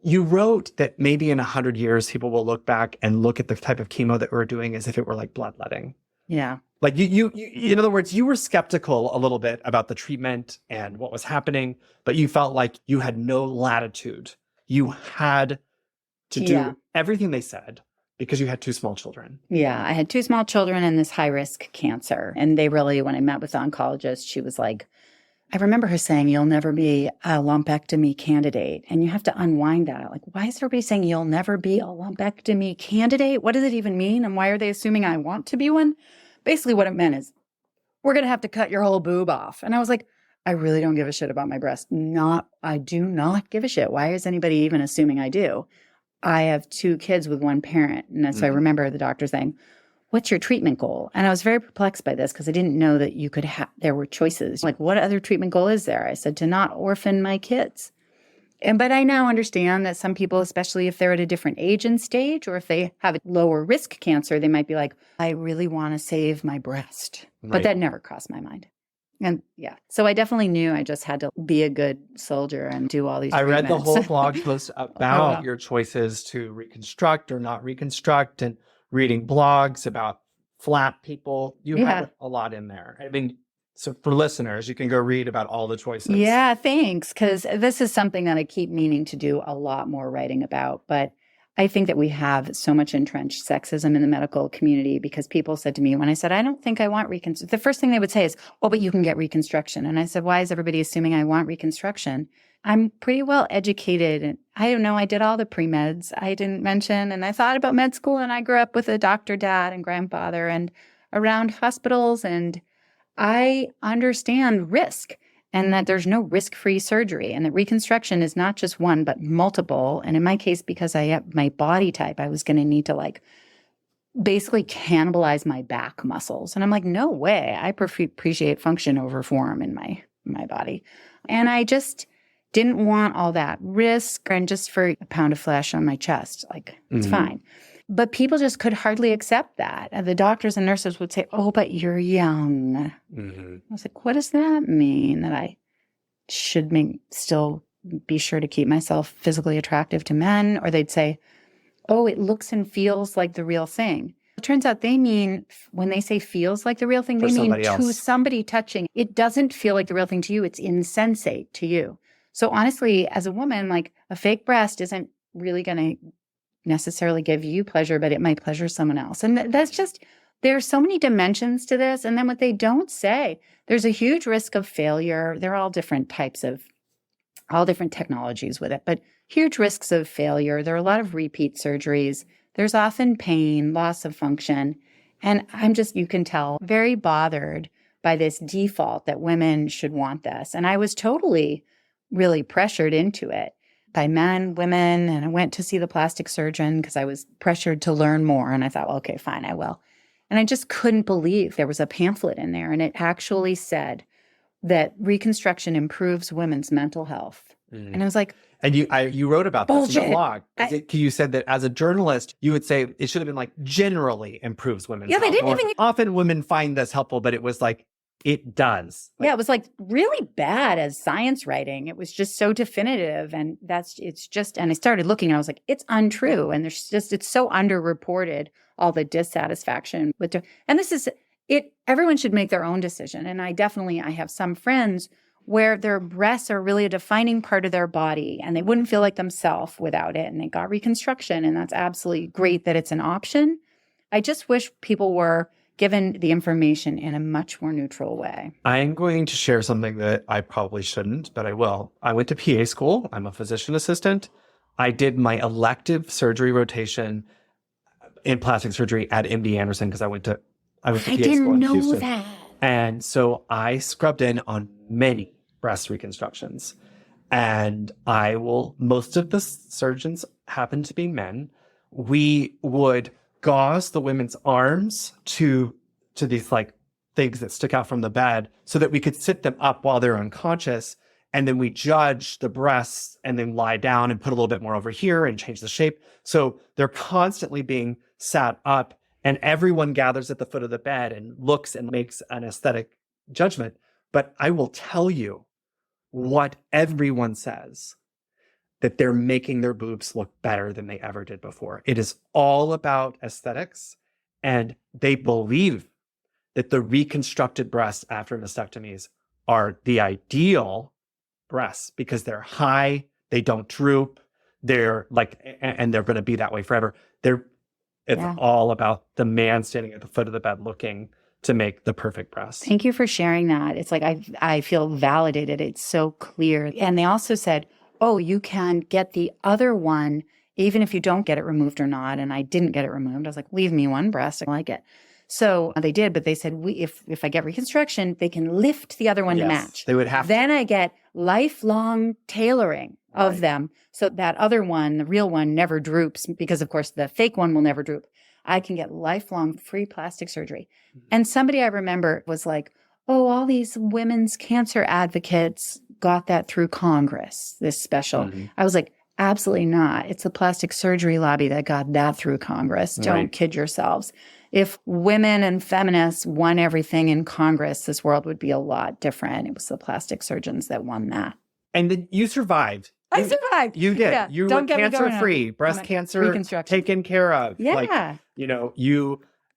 [SPEAKER 3] You wrote that maybe in 100 years, people will look back and look at the type of chemo that we were doing as if it were like bloodletting.
[SPEAKER 1] Yeah.
[SPEAKER 3] Like you, in other words, you were skeptical a little bit about the treatment and what was happening, but you felt like you had no latitude. You had to do everything they said because you had 2 small children.
[SPEAKER 1] Yeah. I had 2 small children and this high risk cancer. And they really, when I met with the oncologist, she was like, I remember her saying, you'll never be a lumpectomy candidate. And you have to unwind that. Like, why is everybody saying you'll never be a lumpectomy candidate? What does it even mean? And why are they assuming I want to be one? Basically what it meant is, we're going to have to cut your whole boob off. And I was like, I really don't give a shit about my breast. I do not give a shit. Why is anybody even assuming I do? I have 2 kids with one parent. And so I remember the doctor saying, what's your treatment goal? And I was very perplexed by this because I didn't know that you could there were choices. Like, what other treatment goal is there? I said, to not orphan my kids. But I now understand that some people, especially if they're at a different age and stage, or if they have a lower risk cancer, they might be like, I really want to save my breast.
[SPEAKER 3] Right.
[SPEAKER 1] But that never crossed my mind. And yeah, so I definitely knew I just had to be a good soldier and do all these
[SPEAKER 3] I read the
[SPEAKER 1] treatments.
[SPEAKER 3] whole blog post about your choices to reconstruct or not reconstruct, and reading blogs about flat people. You had a lot in there. I mean, so for listeners, you can go read about all the choices.
[SPEAKER 1] Yeah, thanks. Because this is something that I keep meaning to do a lot more writing about. But I think that we have so much entrenched sexism in the medical community because people said to me when I said, I don't think I want reconstruction. The first thing they would say is, oh, but you can get reconstruction. And I said, why is everybody assuming I want reconstruction? I'm pretty well educated. And I don't know, I did all the pre-meds I didn't mention. And I thought about med school, and I grew up with a doctor dad and grandfather and around hospitals. And I understand risk and that there's no risk-free surgery, and that reconstruction is not just one, but multiple. And in my case, because I have my body type, I was going to need to basically cannibalize my back muscles. And I'm like, no way. I appreciate function over form in my body. And I just didn't want all that risk and just for a pound of flesh on my chest. Like, it's fine. But people just could hardly accept that. And the doctors and nurses would say, oh, but you're young. I was like, what does that mean? That I should still be sure to keep myself physically attractive to men? Or they'd say, oh, it looks and feels like the real thing. It turns out they mean, when they say feels like the real thing, they mean to somebody touching. It doesn't feel like the real thing to you. It's insensate to you. So honestly, as a woman, like, a fake breast isn't really going to necessarily give you pleasure, but it might pleasure someone else. And that's just, there's so many dimensions to this. And then what they don't say, there's a huge risk of failure. They're all different types of, all different technologies with it. But huge risks of failure. There are a lot of repeat surgeries. There's often pain, loss of function. And I'm just, you can tell, very bothered by this default that women should want this. And I was totally really pressured into it by men, women, and I went to see the plastic surgeon because I was pressured to learn more. And I thought, well, okay, fine, I will. And I just couldn't believe there was a pamphlet in there, and it actually said that reconstruction improves women's mental health. And I was like,
[SPEAKER 3] and you wrote about this in
[SPEAKER 1] bullshit.
[SPEAKER 3] the blog. You said that as a journalist, you would say it should have been like generally improves women's
[SPEAKER 1] Yeah, they
[SPEAKER 3] health.
[SPEAKER 1] didn't even.
[SPEAKER 3] Often women find this helpful, but it was like, it does.
[SPEAKER 1] Yeah, it was like really bad as science writing. It was just so definitive. And and I started looking and I was like, it's untrue. And it's so underreported, all the dissatisfaction with, and this is it. Everyone should make their own decision. And I have some friends where their breasts are really a defining part of their body and they wouldn't feel like themselves without it. And they got reconstruction. And that's absolutely great that it's an option. I just wish people were given the information in a much more neutral way.
[SPEAKER 3] I'm going to share something that I probably shouldn't, but I will. I went to PA school. I'm a physician assistant. I did my elective surgery rotation in plastic surgery at MD Anderson because I went to PA school in Houston.
[SPEAKER 1] I didn't know that.
[SPEAKER 3] And so I scrubbed in on many breast reconstructions. And most of the surgeons happen to be men. We would gauze the women's arms to these like things that stick out from the bed so that we could sit them up while they're unconscious. And then we judge the breasts and then lie down and put a little bit more over here and change the shape. So they're constantly being sat up and everyone gathers at the foot of the bed and looks and makes an aesthetic judgment. But I will tell you what everyone says, that they're making their boobs look better than they ever did before. It is all about aesthetics. And they believe that the reconstructed breasts after mastectomies are the ideal breasts because they're high, they don't droop, they're like, and they're going to be that way forever. It's all about the man standing at the foot of the bed looking to make the perfect breast.
[SPEAKER 1] Thank you for sharing that. It's like, I feel validated. It's so clear. And they also said, oh, you can get the other one, even if you don't get it removed or not. And I didn't get it removed. I was like, leave me one breast. I like it. So they did, but they said, if I get reconstruction, they can lift the other one to match.
[SPEAKER 3] They would have
[SPEAKER 1] Then I get lifelong tailoring of them. So that other one, the real one, never droops because, of course, the fake one will never droop. I can get lifelong free plastic surgery. Mm-hmm. And somebody I remember was like, oh, all these women's cancer advocates got that through Congress, this special. Mm-hmm. I was like, absolutely not. It's the plastic surgery lobby that got that through Congress. Don't kid yourselves. If women and feminists won everything in Congress, this world would be a lot different. It was the plastic surgeons that won that.
[SPEAKER 3] And then you survived.
[SPEAKER 1] I survived.
[SPEAKER 3] You did.
[SPEAKER 1] Yeah.
[SPEAKER 3] You
[SPEAKER 1] Don't
[SPEAKER 3] were cancer-free, breast cancer taken care of.
[SPEAKER 1] Yeah.
[SPEAKER 3] Like,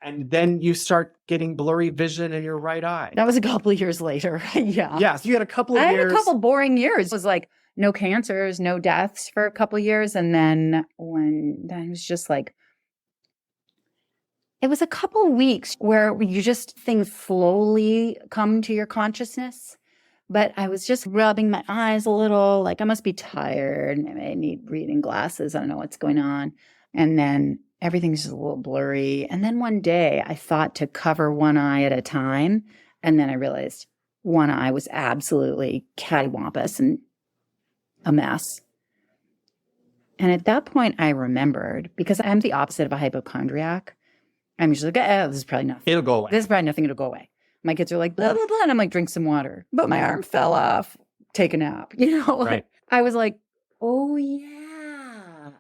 [SPEAKER 3] and then you start getting blurry vision in your right eye.
[SPEAKER 1] That was a couple of years later. Yeah.
[SPEAKER 3] Yeah. So you had a couple of years.
[SPEAKER 1] I had a couple boring years. It was like no cancers, no deaths for a couple of years. And then it was just like, it was a couple of weeks where things slowly come to your consciousness. But I was just rubbing my eyes a little, like I must be tired. I need reading glasses. I don't know what's going on. And then everything's just a little blurry. And then one day I thought to cover one eye at a time. And then I realized one eye was absolutely cattywampus and a mess. And at that point I remembered, because I'm the opposite of a hypochondriac. I'm usually like, this is probably nothing.
[SPEAKER 3] It'll go away.
[SPEAKER 1] This is probably nothing. It'll go away. My kids are like, blah, blah, blah. And I'm like, drink some water. But my arm fell off. Take a nap.
[SPEAKER 3] Right.
[SPEAKER 1] I was like, oh, yeah.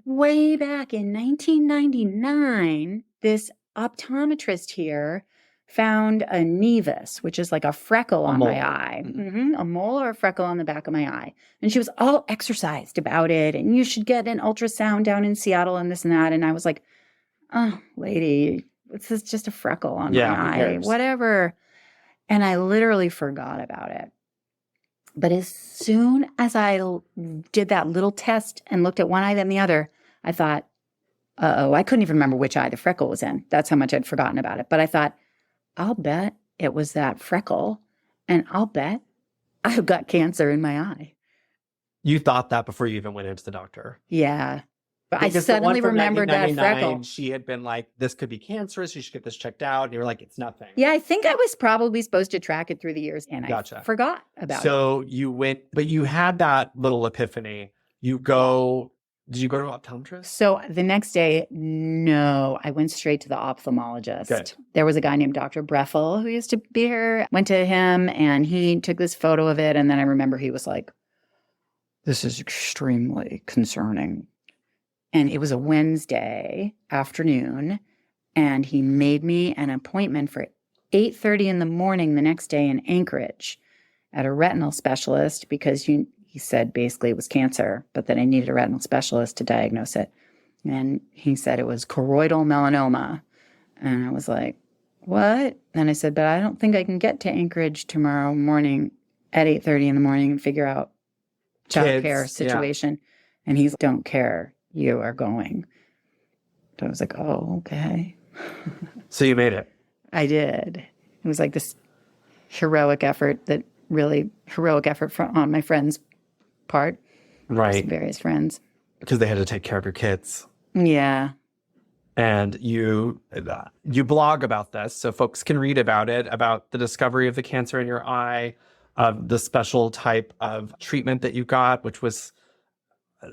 [SPEAKER 1] Way back in 1999, this optometrist here found a nevus, which is like a freckle on my eye. Mm-hmm. A mole or a freckle on the back of my eye. And she was all exercised about it. And you should get an ultrasound down in Seattle and this and that. And I was like, oh, lady, this is just a freckle on my eye, whatever. And I literally forgot about it. But as soon as I did that little test and looked at one eye then the other, I thought, I couldn't even remember which eye the freckle was in. That's how much I'd forgotten about it. But I thought, I'll bet it was that freckle, and I've got cancer in my eye.
[SPEAKER 3] You thought that before you even went into the doctor.
[SPEAKER 1] Yeah. But I
[SPEAKER 3] Because the one
[SPEAKER 1] suddenly
[SPEAKER 3] from
[SPEAKER 1] remembered that
[SPEAKER 3] 1999,
[SPEAKER 1] freckle.
[SPEAKER 3] she had been like, this could be cancerous. You should get this checked out. And you were like, it's nothing.
[SPEAKER 1] Yeah, I think I was probably supposed to track it through the years, and
[SPEAKER 3] Gotcha.
[SPEAKER 1] I forgot about it.
[SPEAKER 3] So you went, but you had that little epiphany. Did you go to optometrist?
[SPEAKER 1] So the next day, no, I went straight to the ophthalmologist.
[SPEAKER 3] Good.
[SPEAKER 1] There was a guy named Dr. Breffel who used to be here. Went to him and he took this photo of it. And then I remember he was like, this is extremely concerning. And it was a Wednesday afternoon. And he made me an appointment for 8:30 in the morning the next day in Anchorage at a retinal specialist because he said basically it was cancer, but that I needed a retinal specialist to diagnose it. And he said it was choroidal melanoma. And I was like, what? And I said, but I don't think I can get to Anchorage tomorrow morning at 8:30 in the morning and figure out childcare situation. Yeah. And he's like, don't care. You are going. So I was like, oh, okay.
[SPEAKER 3] So you made it.
[SPEAKER 1] I did. It was like this heroic effort on my friend's part.
[SPEAKER 3] Right.
[SPEAKER 1] Various friends.
[SPEAKER 3] Because they had to take care of your kids.
[SPEAKER 1] Yeah.
[SPEAKER 3] And you blog about this, so folks can read about it, about the discovery of the cancer in your eye, of the special type of treatment that you got, which was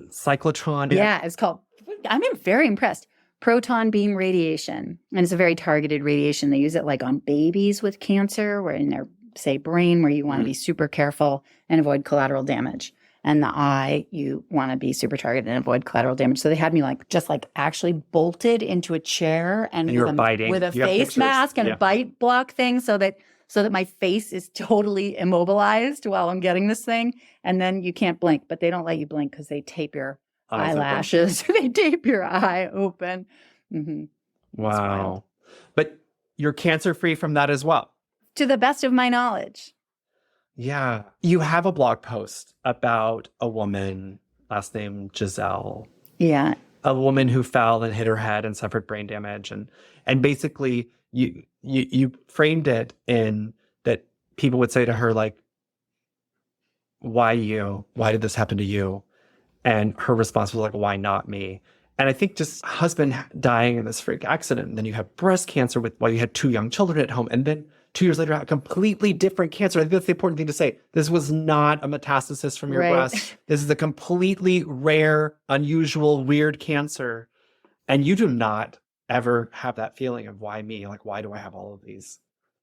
[SPEAKER 3] cyclotron.
[SPEAKER 1] Yeah, it's called, I'm very impressed, proton beam radiation. And it's a very targeted radiation. They use it like on babies with cancer, where in their, say, brain, where you want to be super careful and avoid collateral damage. And the eye, you want to be super targeted and avoid collateral damage. So they had me just actually bolted into a chair and with a face mask and a bite block thing so that my face is totally immobilized while I'm getting this thing. And then you can't blink, but they don't let you blink because they tape your eyelashes. They tape your eye open. Mm-hmm.
[SPEAKER 3] Wow. But you're cancer-free from that as well.
[SPEAKER 1] To the best of my knowledge.
[SPEAKER 3] Yeah. You have a blog post about a woman, last name Giselle.
[SPEAKER 1] Yeah.
[SPEAKER 3] A woman who fell and hit her head and suffered brain damage. And basically you framed it in that people would say to her, like, why you? Why did this happen to you? And her response was like, why not me? And I think just husband dying in this freak accident, and then you have breast cancer while you had 2 young children at home, and then 2 years later, a completely different cancer. I think that's the important thing to say. This was not a metastasis from your breast. This is a completely rare, unusual, weird cancer. And you do not ever have that feeling of why me? Like, why do I have all of these?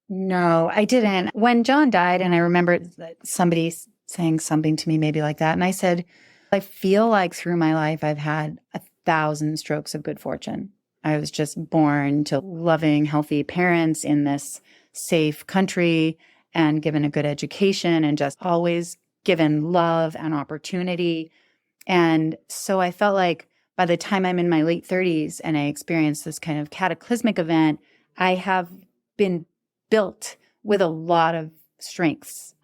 [SPEAKER 1] No, I didn't. When John died, and I remember somebody saying something to me maybe like that, and I said, I feel like through my life, I've had 1,000 strokes of good fortune. I was just born to loving, healthy parents in this safe country and given a good education and just always given love and opportunity. And so I felt like by the time I'm in my late 30s and I experienced this kind of cataclysmic event, I have been built with a lot of strengths.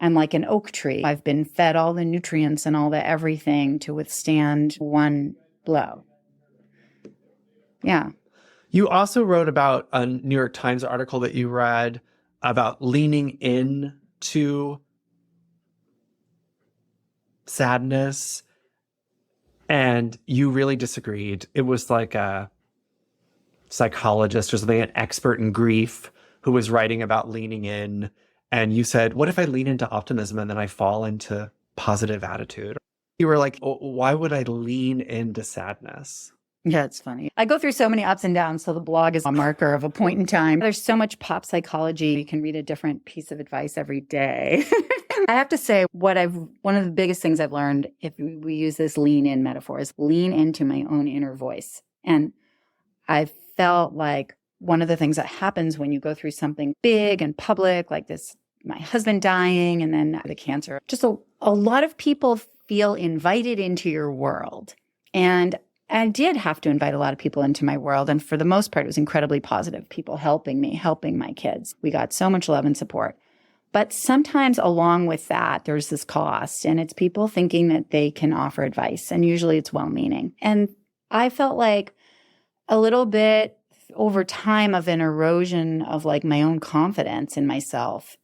[SPEAKER 1] I'm like an oak tree. I've been fed all the nutrients and all the everything to withstand one blow. Yeah.
[SPEAKER 3] You also wrote about a New York Times article that you read about leaning into sadness, and you really disagreed. It was like a psychologist or something, an expert in grief, who was writing about leaning in. And you said, what if I lean into optimism and then I fall into positive attitude? You were like, oh, why would I lean into sadness?
[SPEAKER 1] Yeah, it's funny. I go through so many ups and downs, so the blog is a marker of a point in time. There's so much pop psychology. You can read a different piece of advice every day. I have to say, one of the biggest things I've learned, if we use this lean in metaphor, is lean into my own inner voice. And I felt like one of the things that happens when you go through something big and public, like this, my husband dying and then the cancer, just a lot of people feel invited into your world. And I did have to invite a lot of people into my world. And for the most part, it was incredibly positive. People helping me, helping my kids. We got so much love and support. But sometimes along with that, there's this cost. And it's people thinking that they can offer advice. And usually it's well-meaning. And I felt like a little bit over time of an erosion of like my own confidence in myself.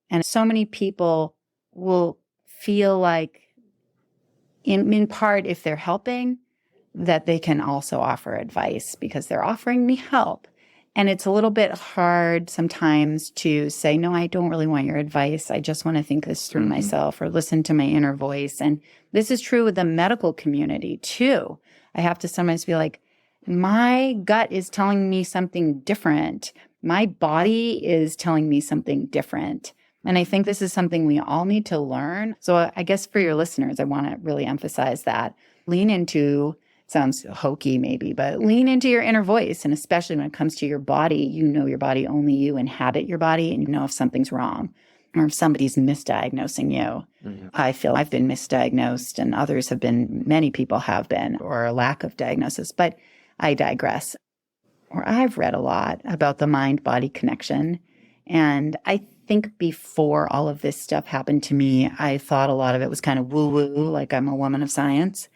[SPEAKER 1] And so many people will feel like in part, if they're helping, that they can also offer advice because they're offering me help. And it's a little bit hard sometimes to say, no, I don't really want your advice. I just want to think this through myself or listen to my inner voice. And this is true with the medical community too. I have to sometimes be like, my gut is telling me something different. My body is telling me something different. And I think this is something we all need to learn. So I guess for your listeners, I want to really emphasize that. Lean into, sounds hokey maybe, but lean into your inner voice. And especially when it comes to your body, you know your body, only you inhabit your body, and you know if something's wrong or if somebody's misdiagnosing you. I feel I've been misdiagnosed and others have been, many people have been, or a lack of diagnosis. But I digress. Or I've read a lot about the mind-body connection. And I think before all of this stuff happened to me, I thought a lot of it was kind of woo-woo, like I'm a woman of science.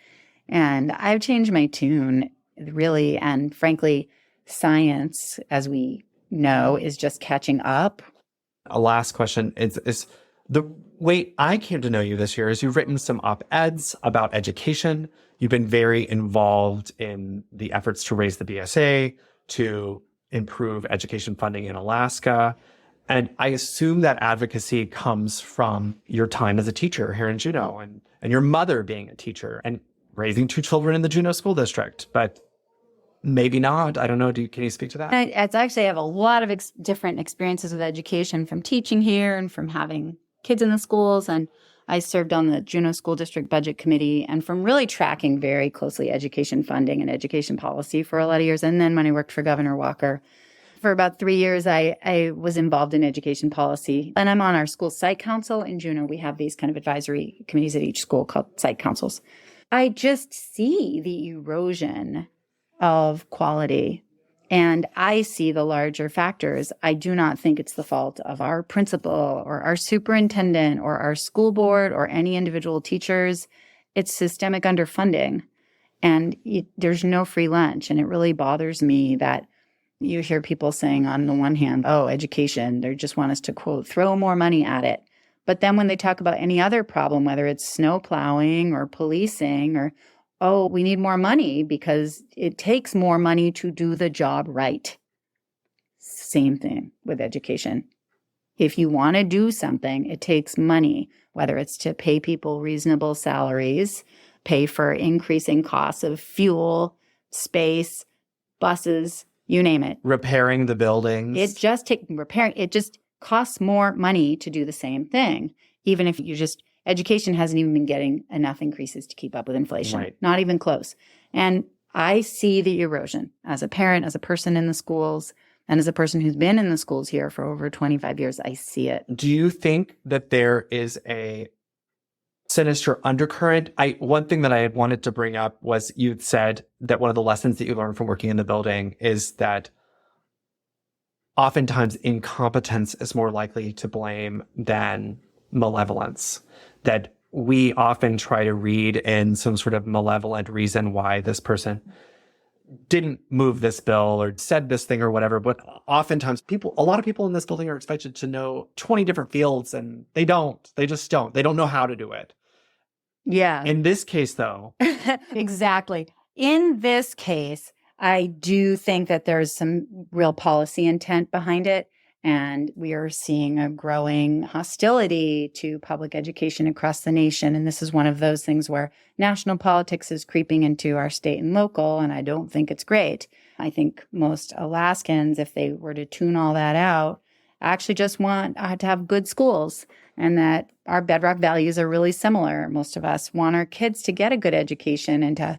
[SPEAKER 1] And I've changed my tune, really. And frankly, science, as we know, is just catching up.
[SPEAKER 3] A last question is the way I came to know you this year is you've written some op-eds about education. You've been very involved in the efforts to raise the BSA, to improve education funding in Alaska. And I assume that advocacy comes from your time as a teacher here in Juneau and your mother being a teacher and raising 2 children in the Juneau School District. But maybe not. I don't know. Can you speak to that?
[SPEAKER 1] I have a lot of different experiences with education from teaching here and from having kids in the schools. And I served on the Juneau School District Budget Committee and from really tracking very closely education funding and education policy for a lot of years. And then when I worked for Governor Walker, for about 3 years, I was involved in education policy. And I'm on our school site council in Juneau. We have these kind of advisory committees at each school called site councils. I just see the erosion of quality. And I see the larger factors. I do not think it's the fault of our principal or our superintendent or our school board or any individual teachers. It's systemic underfunding. And there's no free lunch. And it really bothers me that you hear people saying on the one hand, oh, education, they just want us to, quote, throw more money at it. But then when they talk about any other problem, whether it's snow plowing or policing or, oh, we need more money because it takes more money to do the job right. Same thing with education. If you want to do something, it takes money, whether it's to pay people reasonable salaries, pay for increasing costs of fuel, space, buses, you name it.
[SPEAKER 3] Repairing the buildings.
[SPEAKER 1] It just costs more money to do the same thing, even if education hasn't even been getting enough increases to keep up with inflation.
[SPEAKER 3] Right.
[SPEAKER 1] Not even close. And I see the erosion as a parent, as a person in the schools, and as a person who's been in the schools here for over 25 years. I see it.
[SPEAKER 3] Do you think that there is a sinister undercurrent? One thing that I had wanted to bring up was you'd said that one of the lessons that you learned from working in the building is that oftentimes incompetence is more likely to blame than malevolence. That we often try to read in some sort of malevolent reason why this person didn't move this bill or said this thing or whatever. But oftentimes a lot of people in this building are expected to know 20 different fields and they don't. They just don't. They don't know how to do it.
[SPEAKER 1] Yeah.
[SPEAKER 3] In this case, though.
[SPEAKER 1] Exactly. In this case, I do think that there's some real policy intent behind it. And we are seeing a growing hostility to public education across the nation. And this is one of those things where national politics is creeping into our state and local, and I don't think it's great. I think most Alaskans, if they were to tune all that out, actually just want to have good schools and that our bedrock values are really similar. Most of us want our kids to get a good education and to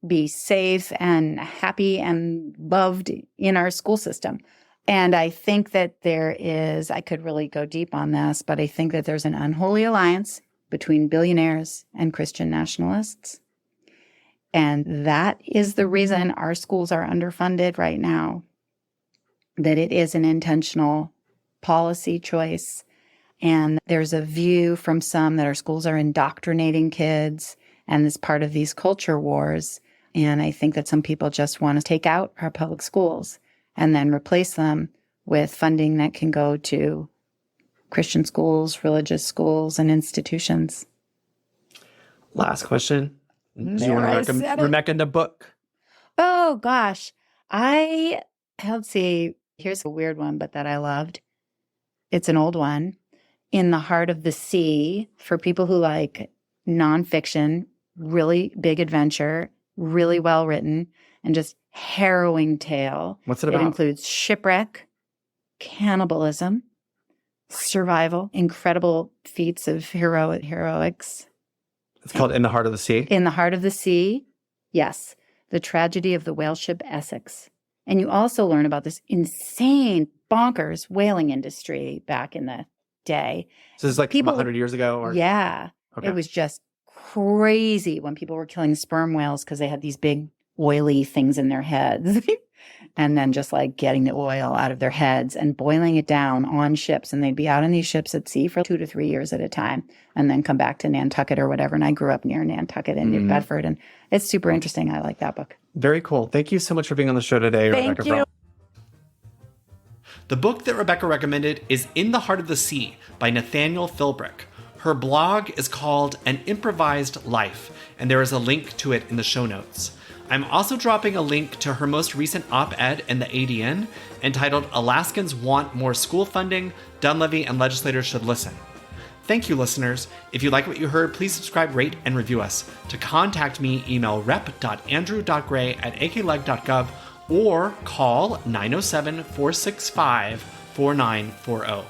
[SPEAKER 1] be safe and happy and loved in our school system. And I think that I could really go deep on this, but I think that there's an unholy alliance between billionaires and Christian nationalists. And that is the reason our schools are underfunded right now, that it is an intentional policy choice. And there's a view from some that our schools are indoctrinating kids and is part of these culture wars. And I think that some people just want to take out our public schools and then replace them with funding that can go to Christian schools, religious schools, and institutions.
[SPEAKER 3] Last question. Do you
[SPEAKER 1] There,
[SPEAKER 3] want
[SPEAKER 1] I
[SPEAKER 3] to
[SPEAKER 1] said
[SPEAKER 3] recommend
[SPEAKER 1] it.
[SPEAKER 3] Rebecca a book?
[SPEAKER 1] Oh gosh. Let's see. Here's a weird one, but that I loved. It's an old one. In the Heart of the Sea, for people who like nonfiction, really big adventure, really well written, and just harrowing tale.
[SPEAKER 3] What's it
[SPEAKER 1] It
[SPEAKER 3] about?
[SPEAKER 1] includes shipwreck, cannibalism, survival, incredible feats of heroics.
[SPEAKER 3] It's called In the Heart of the Sea.
[SPEAKER 1] In the Heart of the Sea, yes, the tragedy of the whale ship Essex. And you also learn about this insane, bonkers whaling industry back in the day.
[SPEAKER 3] So this is like
[SPEAKER 1] People-
[SPEAKER 3] 100 years ago? Or...
[SPEAKER 1] Yeah,
[SPEAKER 3] Okay.
[SPEAKER 1] it was just crazy when people were killing sperm whales because they had these big oily things in their heads. And then just like getting the oil out of their heads and boiling it down on ships. And they'd be out on these ships at sea for 2 to 3 years at a time and then come back to Nantucket or whatever. And I grew up near Nantucket in New Bedford. And it's super interesting. I like that book.
[SPEAKER 3] Very cool. Thank you so much for being on the show today,
[SPEAKER 1] Thank
[SPEAKER 3] Rebecca
[SPEAKER 1] you.
[SPEAKER 3] Braun.
[SPEAKER 2] The book that Rebecca recommended is In the Heart of the Sea by Nathaniel Philbrick. Her blog is called An Improvised Life, and there is a link to it in the show notes. I'm also dropping a link to her most recent op-ed in the ADN entitled Alaskans Want More School Funding, Dunleavy and Legislators Should Listen. Thank you, listeners. If you like what you heard, please subscribe, rate, and review us. To contact me, email rep.andrew.gray@akleg.gov or call 907-465-4940.